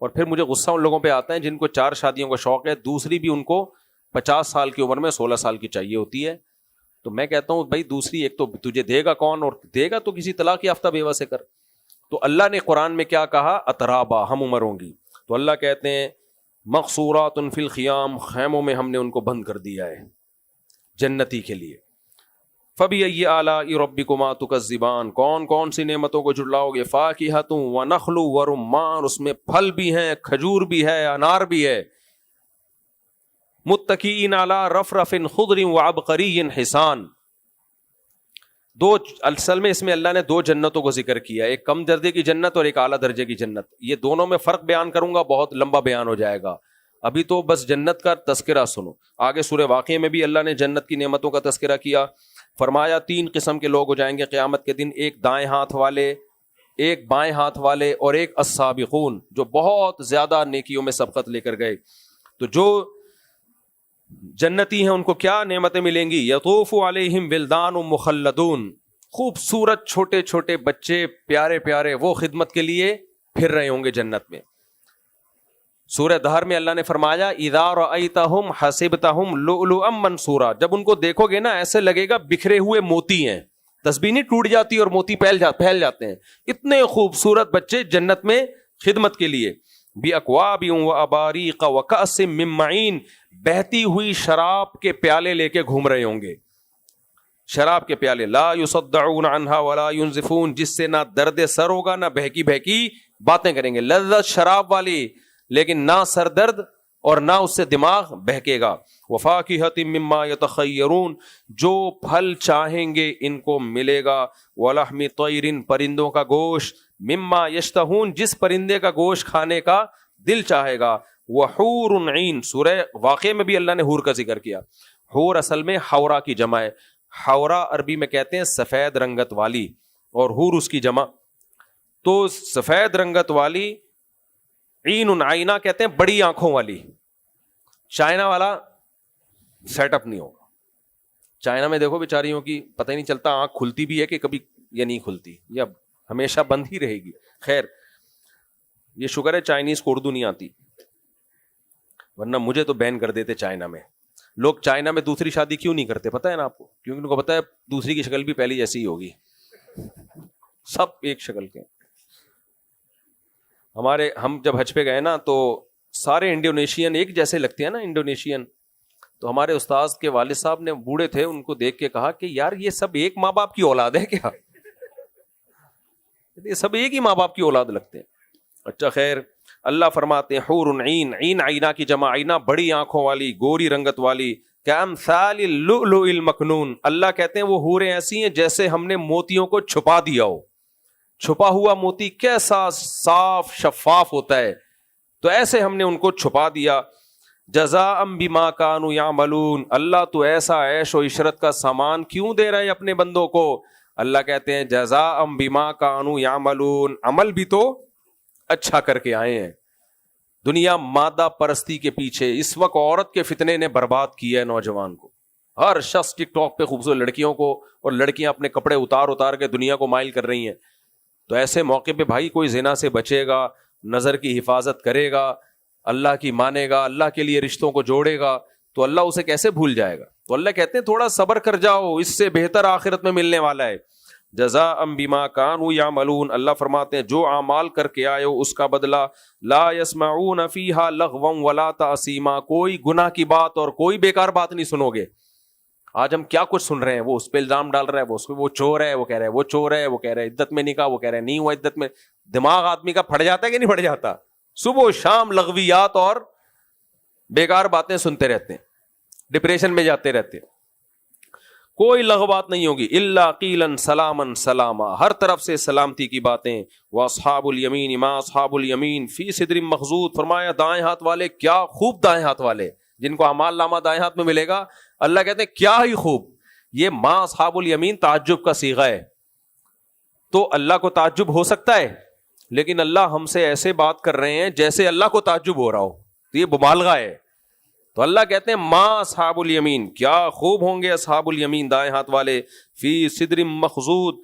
A: اور پھر مجھے غصہ ان لوگوں پہ آتا ہے جن کو 4 شادیوں کا شوق ہے, دوسری بھی ان کو 50 سال کی عمر میں 16 سال کی چاہیے ہوتی ہے. تو میں کہتا ہوں بھائی دوسری ایک تو تجھے دے گا کون, اور دے گا تو کسی طلاق یافتہ بیوہ سے کر. تو اللہ نے قرآن میں کیا کہا؟ اترابا, ہم عمر ہوں گی. تو اللہ کہتے ہیں مقصورات فی الخیام, خیموں میں ہم نے ان کو بند کر دیا ہے جنتی کے لیے. فبأی آلاء ربکما تکذبان, کون کون سی نعمتوں کو جھٹلاؤ گے؟ فاکہۃ ونخل ورمان, اس میں پھل بھی ہیں, کھجور بھی ہے, انار بھی ہے. متکئین علی رفرف خضر وعبقری حسان. اصل میں اس میں اللہ نے 2 جنتوں کو ذکر کیا, ایک کم درجے کی جنت اور ایک اعلیٰ درجے کی جنت. یہ دونوں میں فرق بیان کروں گا, بہت لمبا بیان ہو جائے گا. ابھی تو بس جنت کا تذکرہ سنو. آگے سورہ واقعہ میں بھی اللہ نے جنت کی نعمتوں کا تذکرہ کیا. فرمایا 3 قسم کے لوگ ہو جائیں گے قیامت کے دن, ایک دائیں ہاتھ والے, ایک بائیں ہاتھ والے, اور ایک السابقون, جو بہت زیادہ نیکیوں میں سبقت لے کر گئے. تو جو جنتی ہیں ان کو کیا نعمتیں ملیں گی؟ یطوف علیہم ولدان مخلدون, خوبصورت چھوٹے چھوٹے بچے پیارے پیارے, وہ خدمت کے لیے پھر رہے ہوں گے جنت میں. سورہ دہر میں اللہ نے فرمایا اذا رأیتہم حسبتہم لؤلؤا منثورا, جب ان کو دیکھو گے نا ایسے لگے گا بکھرے ہوئے موتی ہیں. تسبیح نہیں ٹوٹ جاتی اور موتی پھیل جاتے ہیں. اتنے خوبصورت بچے جنت میں خدمت کے لیے. بأکواب واباریق وکأس من معین, بہتی ہوئی شراب کے پیالے لے کے گھوم رہے ہوں گے. شراب کے پیالے, لا یصدعون عنہا ولا ینزفون, جس سے نہ درد سر ہوگا نہ بہکی بہکی باتیں کریں گے. لذت شراب والی, لیکن نہ سر درد اور نہ اس سے دماغ بہکے گا. وفاکہۃ مما یتخیرون, جو پھل چاہیں گے ان کو ملے گا. ولحم طیر, پرندوں کا گوشت. مما یشتہون, جس پرندے کا گوشت کھانے کا دل چاہے گا. وحور عین, سورہ واقعہ میں بھی اللہ نے حور کا ذکر کیا. حور اصل میں حورا کی جمع ہے. حورا عربی میں کہتے ہیں سفید رنگت والی, اور حور اس کی جمع. تو سفید رنگت والی, عین عینہ کہتے ہیں بڑی آنکھوں والی. چائنا والا سیٹ اپ نہیں ہوگا. چائنا میں دیکھو بیچاریوں کی پتہ ہی نہیں چلتا آنکھ کھلتی بھی ہے کہ کبھی یا نہیں کھلتی, یا ہمیشہ بند ہی رہے گی. خیر یہ شکر ہے چائنیز کو اردو نہیں آتی, ورنہ مجھے تو بین کر دیتے چائنا میں. لوگ چائنا میں دوسری شادی کیوں نہیں کرتے پتہ ہے نا آپ کو؟ کیونکہ ان کو پتہ ہے دوسری کی شکل بھی پہلی جیسی ہی ہوگی, سب ایک شکل کے. ہم جب حج پہ گئے نا تو سارے انڈونیشین ایک جیسے لگتے ہیں نا انڈونیشین. تو ہمارے استاذ کے والد صاحب نے, بوڑھے تھے, ان کو دیکھ کے کہا کہ یار یہ سب ایک ماں باپ کی اولاد ہے کیا؟ یہ سب ایک ہی ماں باپ کی اولاد لگتے ہیں. اچھا خیر, اللہ فرماتے ہیں حور عین, عین عینہ کی جمع, عینہ بڑی آنکھوں والی, گوری رنگت والی. کامثال اللؤلؤ المکنون, اللہ کہتے ہیں وہ حوریں ایسی ہیں جیسے ہم نے موتیوں کو چھپا دیا ہو. چھپا ہوا موتی کیسا صاف شفاف ہوتا ہے, تو ایسے ہم نے ان کو چھپا دیا. جزاء بما کانوا یعملون, اللہ تو ایسا عیش و عشرت کا سامان کیوں دے رہا ہے اپنے بندوں کو؟ اللہ کہتے ہیں جزاء بما کانوا یعملون, عمل بھی تو اچھا کر کے آئے ہیں. دنیا مادہ پرستی کے پیچھے, اس وقت عورت کے فتنے نے برباد کیا ہے نوجوان کو. ہر شخص ٹک ٹاک پہ خوبصورت لڑکیوں کو, اور لڑکیاں اپنے کپڑے اتار کے دنیا کو مائل کر رہی ہیں. تو ایسے موقع پہ بھائی کوئی زنا سے بچے گا, نظر کی حفاظت کرے گا, اللہ کی مانے گا, اللہ کے لیے رشتوں کو جوڑے گا, تو اللہ اسے کیسے بھول جائے گا؟ تو اللہ کہتے ہیں تھوڑا صبر کر جاؤ, اس سے بہتر آخرت میں ملنے والا ہے. جزاء بما كانوا يعملون، اللہ فرماتے ہیں جو اعمال کر کے آئے ہو اس کا بدلہ. لا يسمعون فيها لغوا ولا تأثیما، کوئی گناہ کی بات اور کوئی بیکار بات نہیں سنو گے. آج ہم کیا کچھ سن رہے ہیں، وہ اس پہ الزام ڈال رہا ہے، وہ چور ہے، وہ کہہ رہا ہے وہ چور ہے، وہ کہہ رہا ہے عدت میں نکاح، وہ کہہ رہا ہے نہیں ہوا عدت میں. دماغ آدمی کا پھٹ جاتا ہے کہ نہیں پھٹ جاتا؟ صبح و شام لغویات اور بیکار باتیں سنتے رہتے ہیں، ڈپریشن میں جاتے رہتے ہیں. کوئی لغوات نہیں ہوگی. الا قیلا سلاما سلاما، ہر طرف سے سلامتی کی باتیں. واصحاب الیمین ما اصحاب الیمین فی صدر مخضود، فرمایا دائیں ہاتھ والے کیا خوب، دائیں ہاتھ والے جن کو اعمال نامہ دائیں ہاتھ میں ملے گا، اللہ کہتے ہیں کیا ہی خوب. یہ ما اصحاب الیمین تعجب کا صیغہ ہے، تو اللہ کو تعجب ہو سکتا ہے، لیکن اللہ ہم سے ایسے بات کر رہے ہیں جیسے اللہ کو تعجب ہو رہا ہو، تو یہ مبالغہ ہے. تو اللہ کہتے ہیں ما اصحاب الیمین، کیا خوب ہوں گے اصحاب الیمین دائیں ہاتھ والے. فی صدر مخضود،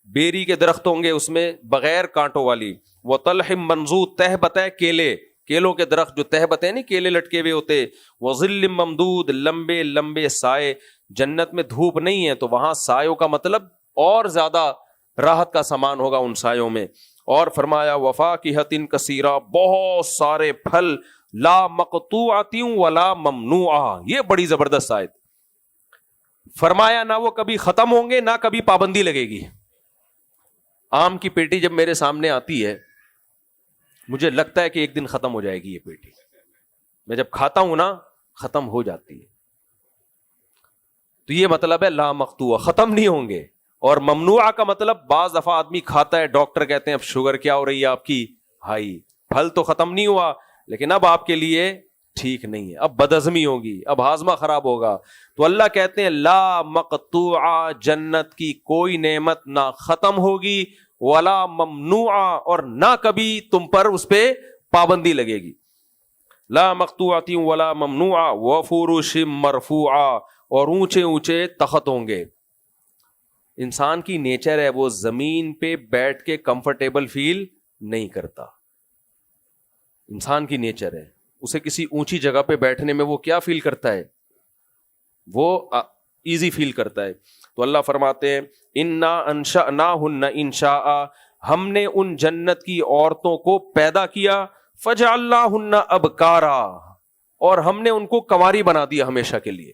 A: بیری کے درخت ہوں گے اس میں بغیر کانٹوں والی. وطلح منضود، تہبت ہے کیلوں کے درخت جو تہبت ہیں نہیں کیلے لٹکے ہوئے ہوتے. وظل ممدود، لمبے لمبے سائے. جنت میں دھوپ نہیں ہے تو وہاں سایوں کا مطلب اور زیادہ راحت کا سامان ہوگا ان سایوں میں. اور فرمایا وفاکہۃ کثیرہ، بہت سارے پھل. لا مقطوعۃ ولا ممنوعہ، یہ بڑی زبردست آیت. فرمایا نہ وہ کبھی ختم ہوں گے نہ کبھی پابندی لگے گی. آم کی پیٹی جب میرے سامنے آتی ہے مجھے لگتا ہے کہ ایک دن ختم ہو جائے گی یہ پیٹی، میں جب کھاتا ہوں نا ختم ہو جاتی ہے. تو یہ مطلب ہے لا مقطوع، ختم نہیں ہوں گے. اور ممنوعہ کا مطلب بعض دفعہ آدمی کھاتا ہے، ڈاکٹر کہتے ہیں اب شوگر کیا ہو رہی ہے آپ کی ہائی، پھل تو ختم نہیں ہوا لیکن اب آپ کے لیے ٹھیک نہیں ہے، اب بدہضمی ہوگی، اب ہاضمہ خراب ہوگا. تو اللہ کہتے ہیں لا مقطوعہ، جنت کی کوئی نعمت نہ ختم ہوگی، ولا ممنوعہ، اور نہ کبھی تم پر اس پہ پابندی لگے گی. لا مقطوعۃ ولا ممنوعہ. وفرش مرفوعہ، اور اونچے اونچے تخت ہوں گے. انسان کی نیچر ہے وہ زمین پہ بیٹھ کے کمفرٹیبل فیل نہیں کرتا. انسان کی نیچر ہے، اسے کسی اونچی جگہ پہ بیٹھنے میں وہ کیا فیل کرتا ہے، وہ ایزی فیل کرتا ہے. تو اللہ فرماتے ہیں انا انشأناہن انشاء، ہم نے ان جنت کی عورتوں کو پیدا کیا. فجعلناہن ابکارا، اور ہم نے ان کو کنواری بنا دیا ہمیشہ کے لیے.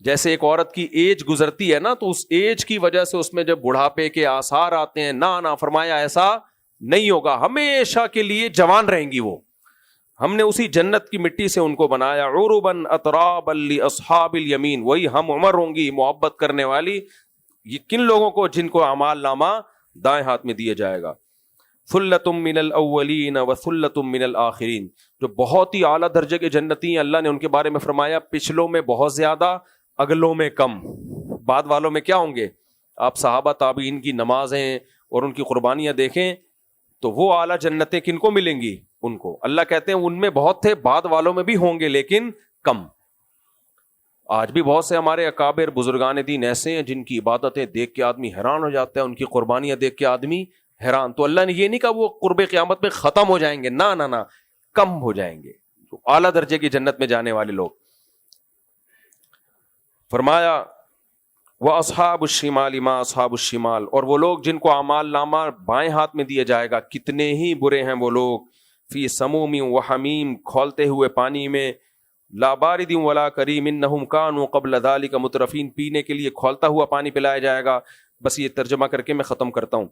A: جیسے ایک عورت کی ایج گزرتی ہے نا تو اس ایج کی وجہ سے اس میں جب بڑھاپے کے آثار آتے ہیں، نہ فرمایا ایسا نہیں ہوگا، ہمیشہ کے لیے جوان رہیں گی وہ. ہم نے اسی جنت کی مٹی سے ان کو بنایا. عربا اترابا لاصحاب الیمین، وہی ہم عمر ہوں گی محبت کرنے والی یہ کن لوگوں کو جن کو اعمال نامہ دائیں ہاتھ میں دیا جائے گا. ثلۃ من الاولین وثلۃ من الاخرین، جو بہت ہی اعلیٰ درجے کے جنتی ہیں اللہ نے ان کے بارے میں فرمایا پچھلوں میں بہت زیادہ اگلوں میں کم. بعد والوں میں کیا ہوں گے؟ آپ صحابہ تابعین کی نمازیں اور ان کی قربانیاں دیکھیں تو وہ اعلیٰ جنتیں کن کو ملیں گی؟ ان کو. اللہ کہتے ہیں ان میں بہت تھے، بعد والوں میں بھی ہوں گے لیکن کم. آج بھی بہت سے ہمارے اکابر بزرگان دین ایسے ہیں جن کی عبادتیں دیکھ کے آدمی حیران ہو جاتا ہے، ان کی قربانیاں دیکھ کے آدمی حیران. تو اللہ نے یہ نہیں کہا وہ قرب قیامت میں ختم ہو جائیں گے، نہ کم ہو جائیں گے اعلیٰ درجے کی جنت میں جانے والے لوگ. فرمایا وَأَصْحَابُ الشِّمَالِ مَا أَصْحَابُ الشِّمَالِ، اور وہ لوگ جن کو اعمال نامہ بائیں ہاتھ میں دیا جائے گا کتنے ہی برے ہیں وہ لوگ. فی سموم وحمیم، کھولتے ہوئے پانی میں. لا بارد ولا کریم انہم کانوا قبل ذلک مترفین، پینے کے لیے کھولتا ہوا پانی پلایا جائے گا. بس یہ ترجمہ کر کے میں ختم کرتا ہوں.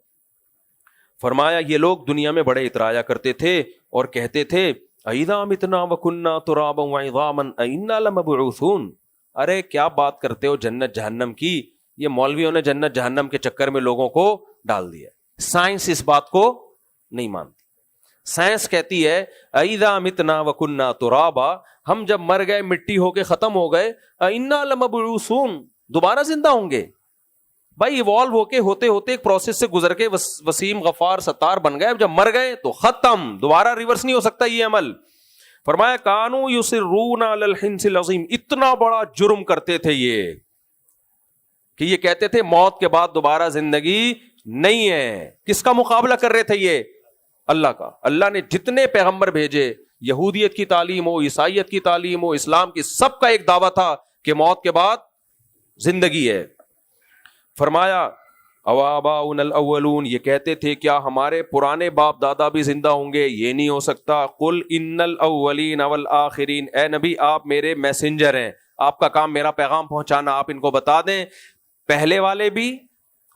A: فرمایا یہ لوگ دنیا میں بڑے اترایا کرتے تھے اور کہتے تھے اذا متنا وکنا ترابا وعظاما انا لمبعوثون. ارے کیا بات کرتے ہو جنت جہنم کی، یہ مولویوں نے جنت جہنم کے چکر میں لوگوں کو ڈال دیا. سائنس اس بات کو نہیں مانتی. سائنس کہتی ہے اذا متنا وکنا ترابا، ہم جب مر گئے مٹی ہو کے ختم ہو گئے، انا لمبعوثون، دوبارہ زندہ ہوں گے. بھائی ایوالو ہو کے ہوتے ہوتے ایک پروسیس سے گزر کے وسیم غفار ستار بن گئے، جب مر گئے تو ختم، دوبارہ ریورس نہیں ہو سکتا یہ عمل. فرمایا کانوا یصرون علی الحنث العظیم، اتنا بڑا جرم کرتے تھے یہ کہ یہ کہتے تھے موت کے بعد دوبارہ زندگی نہیں ہے. کس کا مقابلہ کر رہے تھے یہ؟ اللہ کا. اللہ نے جتنے پیغمبر بھیجے، یہودیت کی تعلیم ہو، عیسائیت کی تعلیم ہو، اسلام کی، سب کا ایک دعویٰ تھا کہ موت کے بعد زندگی ہے. فرمایا اواباؤنا الاولون، یہ کہتے تھے کیا ہمارے پرانے باپ دادا بھی زندہ ہوں گے؟ یہ نہیں ہو سکتا. قل ان الاولین والآخرین، اے نبی آپ میرے میسنجر ہیں، آپ کا کام میرا پیغام پہنچانا، آپ ان کو بتا دیں پہلے والے بھی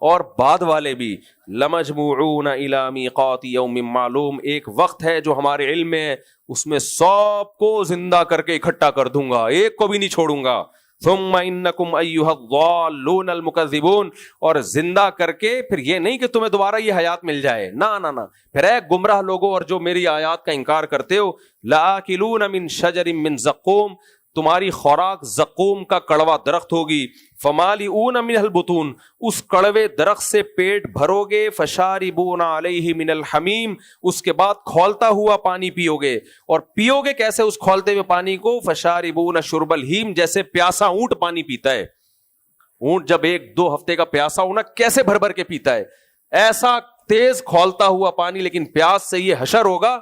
A: اور بعد والے بھی. لمجموعون الی میقات یوم معلوم، ایک وقت ہے جو ہمارے علم میں ہے، اس میں سب کو زندہ کر کے اکٹھا کر دوں گا، ایک کو بھی نہیں چھوڑوں گا. ثم انکم ایھا الضالون المکذبون، اور زندہ کر کے پھر یہ نہیں کہ تمہیں دوبارہ یہ حیات مل جائے، نہ پھر اے گمراہ لوگوں اور جو میری آیات کا انکار کرتے ہو، لآکلون من شجر من زقوم، تمہاری خوراک زقوم کا کڑوا درخت ہوگی. فمالئون منہ البطون، اس کڑوے درخت سے پیٹ بھرو گے. فشاربون علیہ من الحمیم، اس کے بعد کھولتا ہوا پانی پیو گے. اور پیو گے کیسے اس کھولتے ہوئے پانی کو؟ فشاربون شرب الہیم، جیسے پیاسا اونٹ پانی پیتا ہے. اونٹ جب 1-2 ہفتے کا پیاسا ہونا کیسے بھر بھر کے پیتا ہے، ایسا تیز کھولتا ہوا پانی. لیکن پیاس سے یہ حشر ہوگا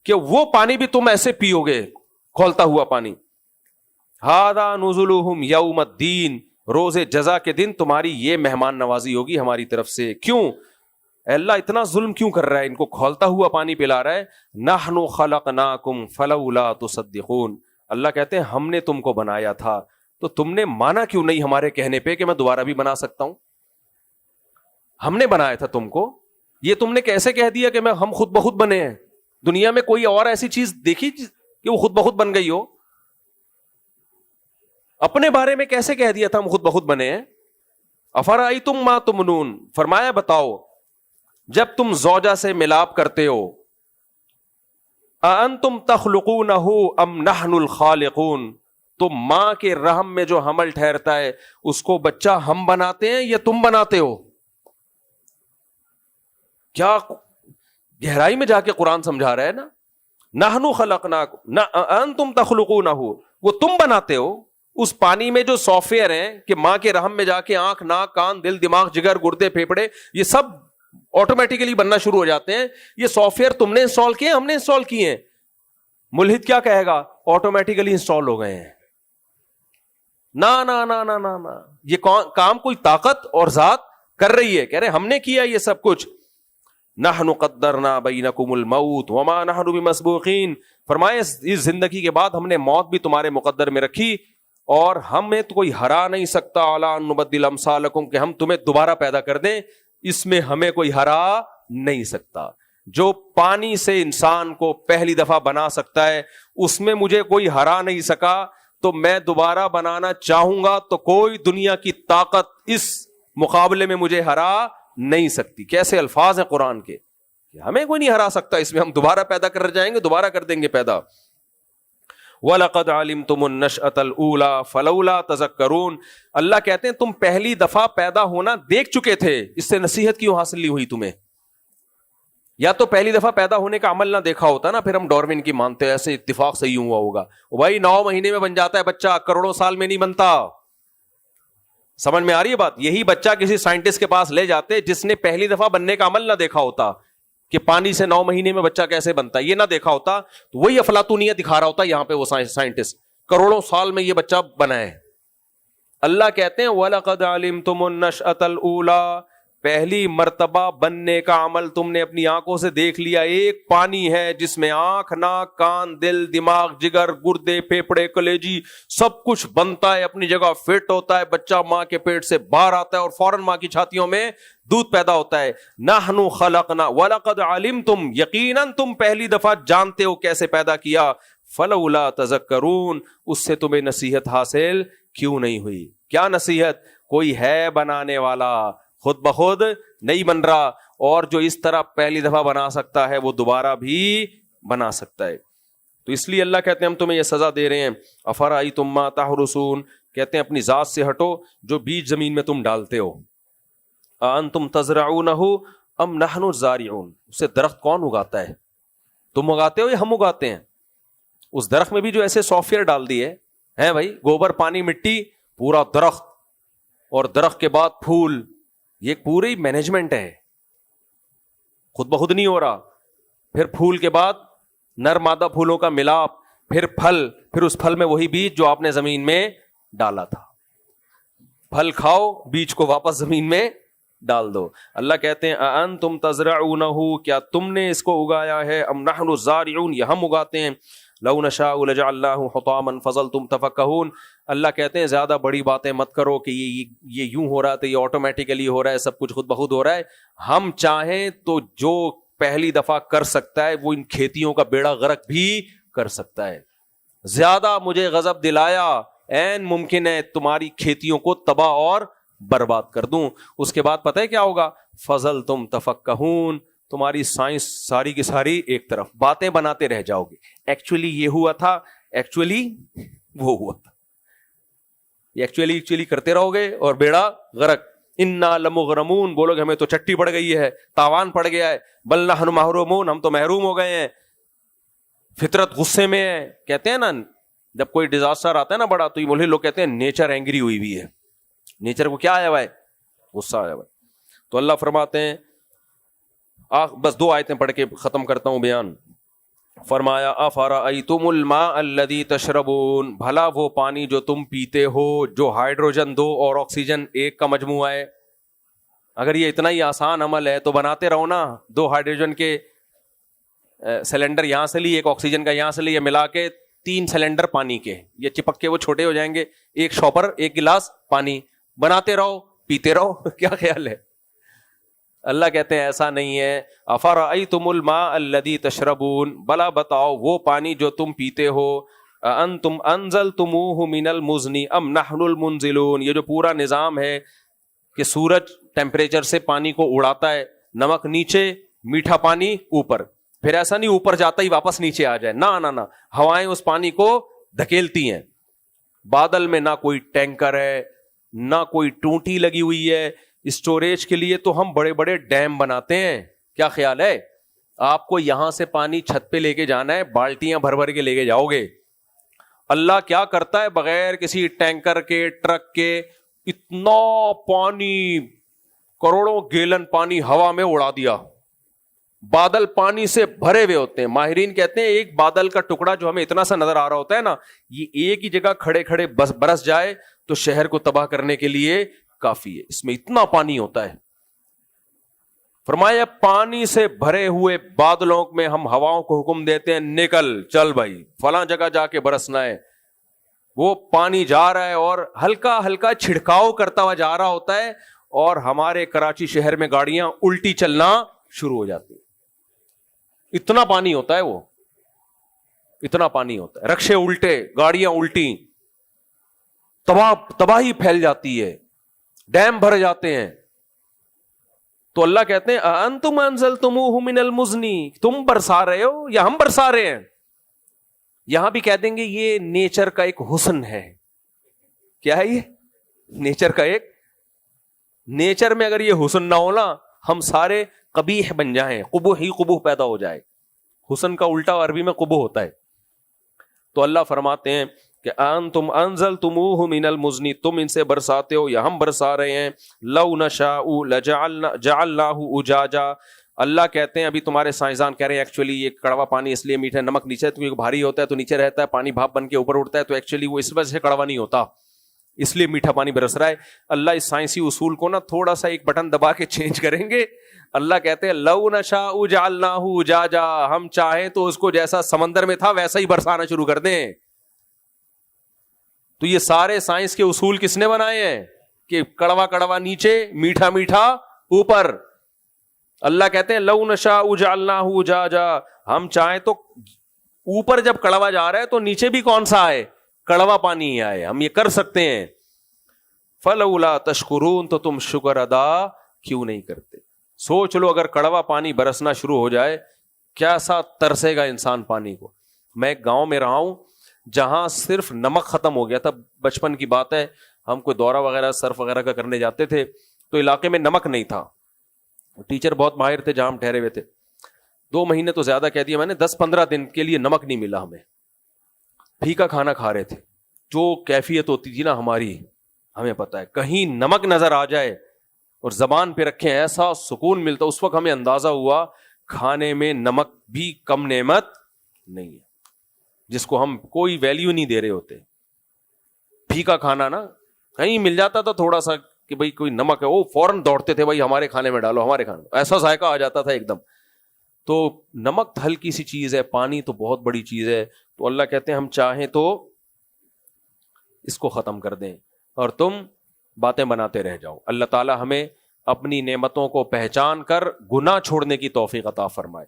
A: کہ وہ پانی بھی تم ایسے پیو گے، کھولتا ہوا پانی. ھذا نزلہم یوم الدین، روز جزا کے دن تمہاری یہ مہمان نوازی ہوگی ہماری طرف سے. کیوں اے اللہ اتنا ظلم کیوں کر رہا ہے، ان کو کھولتا ہوا پانی پلا رہا ہے. نحن خلقناکم فلولا تصدقون، اللہ کہتے ہیں ہم نے تم کو بنایا تھا تو تم نے مانا کیوں نہیں ہمارے کہنے پہ کہ میں دوبارہ بھی بنا سکتا ہوں. ہم نے بنایا تھا تم کو، یہ تم نے کیسے کہہ دیا کہ ہم خود بخود بنے ہیں؟ دنیا میں کوئی اور ایسی چیز دیکھی کہ وہ خود بخود بن گئی ہو؟ اپنے بارے میں کیسے کہہ دیا تھا ہم خود بخود بنے ہیں؟ افرأیتم ما تمنون، فرمایا بتاؤ جب تم زوجہ سے ملاپ کرتے ہو، اانتم تخلقونہ ام نحن الخالقون، تو ماں کے رحم میں جو حمل ٹھہرتا ہے اس کو بچہ ہم بناتے ہیں یا تم بناتے ہو؟ کیا گہرائی میں جا کے قرآن سمجھا رہا ہے نا. نحن خلقناکم انتم تخلقونہ، وہ تم بناتے ہو. اس پانی میں جو سافٹ ویئر ہیں کہ ماں کے رحم میں جا کے آنکھ، ناک، کان، دل، دماغ، جگر، گردے، پھیپھڑے، یہ سب آٹومیٹیکلی بننا شروع ہو جاتے ہیں. یہ سافٹ ویئر تم نے انسٹال کیے، ہم نے انسٹال کیے ہیں. ملحد کیا کہے گا؟ آٹومیٹیکلی انسٹال ہو گئے ہیں. نہ یہ کام کوئی طاقت اور ذات کر رہی ہے. کہہ رہے ہم نے کیا یہ سب کچھ. نحن قدرنا بینکم الموت وما نحن بمسبوقین، فرمائے اس زندگی کے بعد ہم نے موت بھی تمہارے مقدر میں رکھی اور ہمیں تو کوئی ہرا نہیں سکتا. الا ان نبدل امثالکم، کہ ہم تمہیں دوبارہ پیدا کر دیں، اس میں ہمیں کوئی ہرا نہیں سکتا. جو پانی سے انسان کو پہلی دفعہ بنا سکتا ہے اس میں مجھے کوئی ہرا نہیں سکا، تو میں دوبارہ بنانا چاہوں گا تو کوئی دنیا کی طاقت اس مقابلے میں مجھے ہرا نہیں سکتی. کیسے الفاظ ہیں قرآن کے، ہمیں کوئی نہیں ہرا سکتا، اس میں ہم دوبارہ پیدا کر جائیں گے، دوبارہ کر دیں گے پیدا. وَلَقَدْ عَلِمْتُمُ النَّشْأَةَ الْأُولَىٰ فَلَوْلَا تَذَكَّرُونَ، اللہ کہتے ہیں تم پہلی دفعہ پیدا ہونا دیکھ چکے تھے، اس سے نصیحت کیوں حاصل نہیں ہوئی تمہیں؟ یا تو پہلی دفعہ پیدا ہونے کا عمل نہ دیکھا ہوتا نا، پھر ہم ڈارون کی مانتے ہیں، ایسے اتفاق سے یوں ہوا ہوگا. بھائی 9 مہینے میں بن جاتا ہے بچہ، کروڑوں سال میں نہیں بنتا. سمجھ میں آ رہی ہے بات؟ یہی بچہ کسی سائنٹسٹ کے پاس لے جاتے جس نے پہلی دفعہ بننے کا عمل نہ دیکھا ہوتا کہ پانی سے 9 مہینے میں بچہ کیسے بنتا ہے، یہ نہ دیکھا ہوتا تو وہی افلاطونیت دکھا رہا ہوتا یہاں پہ وہ سائنٹسٹ، کروڑوں سال میں یہ بچہ بنا ہے. اللہ کہتے ہیں وَلَقَدْ عَلِمْتُمُ النَّشْأَةَ الْأُولَىٰ، پہلی مرتبہ بننے کا عمل تم نے اپنی آنکھوں سے دیکھ لیا. ایک پانی ہے جس میں آنکھ، ناک، کان، دل، دماغ، جگر، گردے، پھیپھڑے، کلیجی سب کچھ بنتا ہے، اپنی جگہ فٹ ہوتا ہے. بچہ ماں کے پیٹ سے باہر آتا ہے اور فوراً ماں کی چھاتیوں میں دودھ پیدا ہوتا ہے. نحن خلقنا وَلَقَدْ عَلِمْتُمْ، یقیناً تم پہلی دفعہ جانتے ہو کیسے پیدا کیا. فَلَوْلَا تَذَكَّرُونَ، اس سے تمہیں نصیحت حاصل کیوں نہیں ہوئی؟ کیا نصیحت؟ کوئی ہے بنانے والا، خود بخود نہیں بن رہا، اور جو اس طرح پہلی دفعہ بنا سکتا ہے وہ دوبارہ بھی بنا سکتا ہے. تو اس لیے اللہ کہتے ہیں ہم تمہیں یہ سزا دے رہے ہیں. افرأیتم ما تحرثون، کہتے ہیں اپنی ذات سے ہٹو جو بیج زمین میں تم ڈالتے ہو. انتم تزرعونہ ام نحن الزارعون، اسے درخت کون اگاتا ہے؟ تم اگاتے ہو یا ہم اگاتے ہیں؟ اس درخت میں بھی جو ایسے سافٹ ویئر ڈال دیے ہیں بھائی، گوبر، پانی، مٹی، پورا درخت، اور درخت کے بعد پھول، یہ پوری مینجمنٹ ہے، خود بخود نہیں ہو رہا. پھر پھول کے بعد نر مادہ پھولوں کا ملاپ، پھر پھل، پھر اس پھل میں وہی بیج جو آپ نے زمین میں ڈالا تھا. پھل کھاؤ, بیج کو واپس زمین میں ڈال دو. اللہ کہتے ہیں اانتم تزرعونہ, کیا تم نے اس کو اگایا ہے, ام نحن الزارعون, یہ ہم اگاتے ہیں, لو نشاء لجعلناہ حطاما فظلتم تفکہون. اللہ کہتے ہیں زیادہ بڑی باتیں مت کرو کہ یہ یوں ہو رہا تھا, یہ آٹومیٹیکلی ہو رہا ہے, سب کچھ خود بخود ہو رہا ہے. ہم چاہیں تو جو پہلی دفعہ کر سکتا ہے وہ ان کھیتیوں کا بیڑا غرق بھی کر سکتا ہے. زیادہ مجھے غضب دلایا, عین ممکن ہے تمہاری کھیتیوں کو تباہ اور برباد کر دوں. اس کے بعد پتہ ہے کیا ہوگا, فظلتم تفکہون, تمہاری سائنس ساری کی ساری ایک طرف, باتیں بناتے رہ جاؤ گے. ایکچولی یہ ہوا تھا, ایکچولی وہ ہوا تھا, ایکچولی کرتے رہو گے اور بیڑا غرق. انا لمغرمون, بولو گے ہمیں تو چٹی پڑ گئی ہے, تاوان پڑ گیا ہے. بل نحن محرومون, ہم تو محروم ہو گئے ہیں, فطرت غصے میں ہے. کہتے ہیں نا جب کوئی ڈیزاسٹر آتا ہے نا بڑا, تو یہ بولے لوگ کہتے ہیں نیچر اینگری ہوئی ہوئی ہے, نیچر کو کیا آیا ہوا ہے, غصہ آیا ہوا ہے. تو اللہ فرماتے ہیں, بس 2 آیتیں پڑھ کے ختم کرتا ہوں بیان. فرمایا افرأیتم الماء الذی تشربون, بھلا وہ پانی جو تم پیتے ہو, جو ہائیڈروجن 2 اور آکسیجن 1 کا مجموعہ ہے. اگر یہ اتنا ہی آسان عمل ہے تو بناتے رہو نا, 2 ہائیڈروجن کے سلنڈر یہاں سے لی, 1 آکسیجن کا یہاں سے لی, یہ ملا کے 3 سلنڈر پانی کے, یہ چپک کے وہ چھوٹے ہو جائیں گے, 1 شاپر 1 گلاس پانی, بناتے رہو پیتے رہو. کیا خیال ہے؟ اللہ کہتے ہیں ایسا نہیں ہے. افرأیتم الماء الذی تشربون, بلا بتاؤ وہ پانی جو تم پیتے ہو, انتم انزلتموہ من المزن ام نحن المنزلون. یہ جو پورا نظام ہے کہ سورج ٹیمپریچر سے پانی کو اڑاتا ہے, نمک نیچے میٹھا پانی اوپر, پھر ایسا نہیں اوپر جاتا ہی واپس نیچے آ جائے, نہ ہوائیں اس پانی کو دھکیلتی ہیں. بادل میں نہ کوئی ٹینکر ہے, نہ کوئی ٹونٹی لگی ہوئی ہے اسٹوریج کے لیے, تو ہم بڑے بڑے ڈیم بناتے ہیں. کیا خیال ہے آپ کو یہاں سے پانی چھت پہ لے کے جانا ہے, بالٹیاں بھر بھر کے لے کے جاؤ گے. اللہ کیا کرتا ہے, بغیر کسی ٹینکر کے ٹرک کے اتنا پانی, کروڑوں گیلن پانی ہوا میں اڑا دیا. بادل پانی سے بھرے ہوئے ہوتے ہیں. ماہرین کہتے ہیں ایک بادل کا ٹکڑا جو ہمیں اتنا سا نظر آ رہا ہوتا ہے نا, یہ ایک ہی جگہ کھڑے کھڑے برس جائے تو شہر کو تباہ کرنے کے لیے کافی ہے. اس میں اتنا پانی ہوتا ہے. فرمایا پانی سے بھرے ہوئے بادلوں میں ہم ہواؤں کو حکم دیتے ہیں, نکل چل بھائی فلاں جگہ جا کے برسنا ہے. وہ پانی جا رہا ہے اور ہلکا ہلکا چھڑکاؤ کرتا ہوا جا رہا ہوتا ہے, اور ہمارے کراچی شہر میں گاڑیاں الٹی چلنا شروع ہو جاتی ہیں. اتنا پانی ہوتا ہے, وہ اتنا پانی ہوتا ہے. رکشے الٹے, گاڑیاں الٹی, تباہی پھیل جاتی ہے, ڈیم بھر جاتے ہیں. تو اللہ کہتے ہیں انتم انزلتموہ من المزن, تم برسا رہے ہو یا ہم برسا رہے ہیں. یہاں بھی کہہ دیں گے یہ نیچر کا ایک حسن ہے. کیا ہے یہ نیچر کا ایک, نیچر میں اگر یہ حسن نہ ہونا ہم سارے قبیح بن جائیں, قبح ہی قبح پیدا ہو جائے. حسن کا الٹا عربی میں قبح ہوتا ہے. تو اللہ فرماتے ہیں کہ انتم انزلتموہ من المزن, تم ان سے برساتے ہو یا ہم برسا رہے ہیں. لو نشاء جعلناہ اجاجا, اللہ کہتے ہیں ابھی تمہارے سائنسدان کہہ رہے ہیں ایکچولی یہ کڑوا پانی اس لیے میٹھا, نمک نیچے کیونکہ بھاری ہوتا ہے تو نیچے رہتا ہے, پانی بھاپ بن کے اوپر اڑتا ہے, تو ایکچولی وہ اس وجہ سے کڑوا نہیں ہوتا, اس لیے میٹھا پانی برس رہا ہے. اللہ اس سائنسی اصول کو نا تھوڑا سا ایک بٹن دبا کے چینج کریں گے. اللہ کہتے ہیں لو نشاء جعلناہ اجاجا, ہم چاہیں تو اس کو جیسا سمندر میں تھا ویسا ہی برسانا شروع کر دیں. تو یہ سارے سائنس کے اصول کس نے بنائے ہیں کہ کڑوا کڑوا نیچے, میٹھا میٹھا اوپر. اللہ کہتے ہیں لو نشاء جعلناہ اجاجا, ہم چاہیں تو اوپر جب کڑوا جا رہا ہے تو نیچے بھی کون سا آئے, کڑوا پانی ہی آئے, ہم یہ کر سکتے ہیں. فلولا تشکرون, تو تم شکر ادا کیوں نہیں کرتے. سوچ لو اگر کڑوا پانی برسنا شروع ہو جائے کیسا ترسے گا انسان پانی کو. میں ایک گاؤں میں رہا ہوں جہاں صرف نمک ختم ہو گیا تھا, بچپن کی بات ہے, ہم کوئی دورہ وغیرہ سرف وغیرہ کا کرنے جاتے تھے تو علاقے میں نمک نہیں تھا. ٹیچر بہت ماہر تھے جہاں ہم ٹھہرے ہوئے تھے, 2 مہینے تو زیادہ کہہ دیا میں نے, 10-15 دن کے لیے نمک نہیں ملا ہمیں. پھیکا کھانا کھا رہے تھے. جو کیفیت ہوتی تھی نا ہماری, ہمیں پتا ہے, کہیں نمک نظر آ جائے اور زبان پہ رکھیں ایسا سکون ملتا. اس وقت ہمیں اندازہ ہوا کھانے میں نمک بھی کم نعمت نہیں ہے جس کو ہم کوئی ویلیو نہیں دے رہے ہوتے. پھیکا کھانا نا کہیں مل جاتا تھا تھوڑا سا کہ بھئی کوئی نمک ہے، وہ فوراً دوڑتے تھے بھائی ہمارے کھانے میں ڈالو، ہمارے کھانے میں، ایسا ذائقہ آ جاتا تھا ایک دم. تو نمک ہلکی سی چیز ہے، پانی تو بہت بڑی چیز ہے. تو اللہ کہتے ہیں ہم چاہیں تو اس کو ختم کر دیں اور تم باتیں بناتے رہ جاؤ. اللہ تعالی ہمیں اپنی نعمتوں کو پہچان کر گناہ چھوڑنے کی توفیق عطا فرمائے.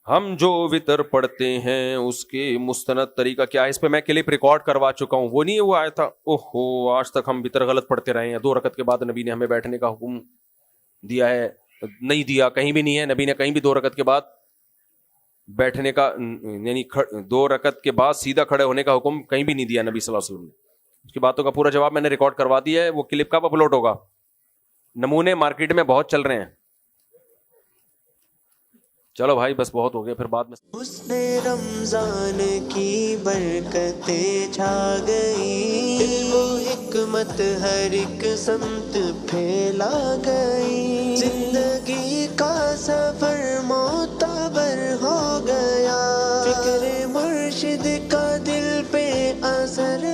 A: ہم جو وطر پڑھتے ہیں اس کے مستند طریقہ کیا ہے؟ اس پہ میں کلپ ریکارڈ کروا چکا ہوں. وہ نہیں وہ آیا تھا اوہو آج تک ہم وطر غلط پڑھتے رہے ہیں، 2 رکعت کے بعد نبی نے ہمیں بیٹھنے کا حکم دیا ہے. نہیں دیا، کہیں بھی نہیں ہے. نبی نے کہیں بھی 2 رکعت کے بعد بیٹھنے کا یعنی 2 رکعت کے بعد سیدھا کھڑے ہونے کا حکم کہیں بھی نہیں دیا نبی صلی اللہ علیہ وسلم نے. اس کی باتوں کا پورا جواب میں نے ریکارڈ کروا دیا ہے. وہ کلپ کب اپلوڈ ہوگا؟ نمونے مارکیٹ میں بہت چل رہے ہیں. چلو بھائی بس بہت ہو گیا، پھر بعد میں.
B: حسن رمضان کی برکتیں چھا گئی، علم و حکمت ہر ایک سمت پھیلا گئی، زندگی کا سفر معتبر ہو گیا، فکر مرشد کا دل پہ اثر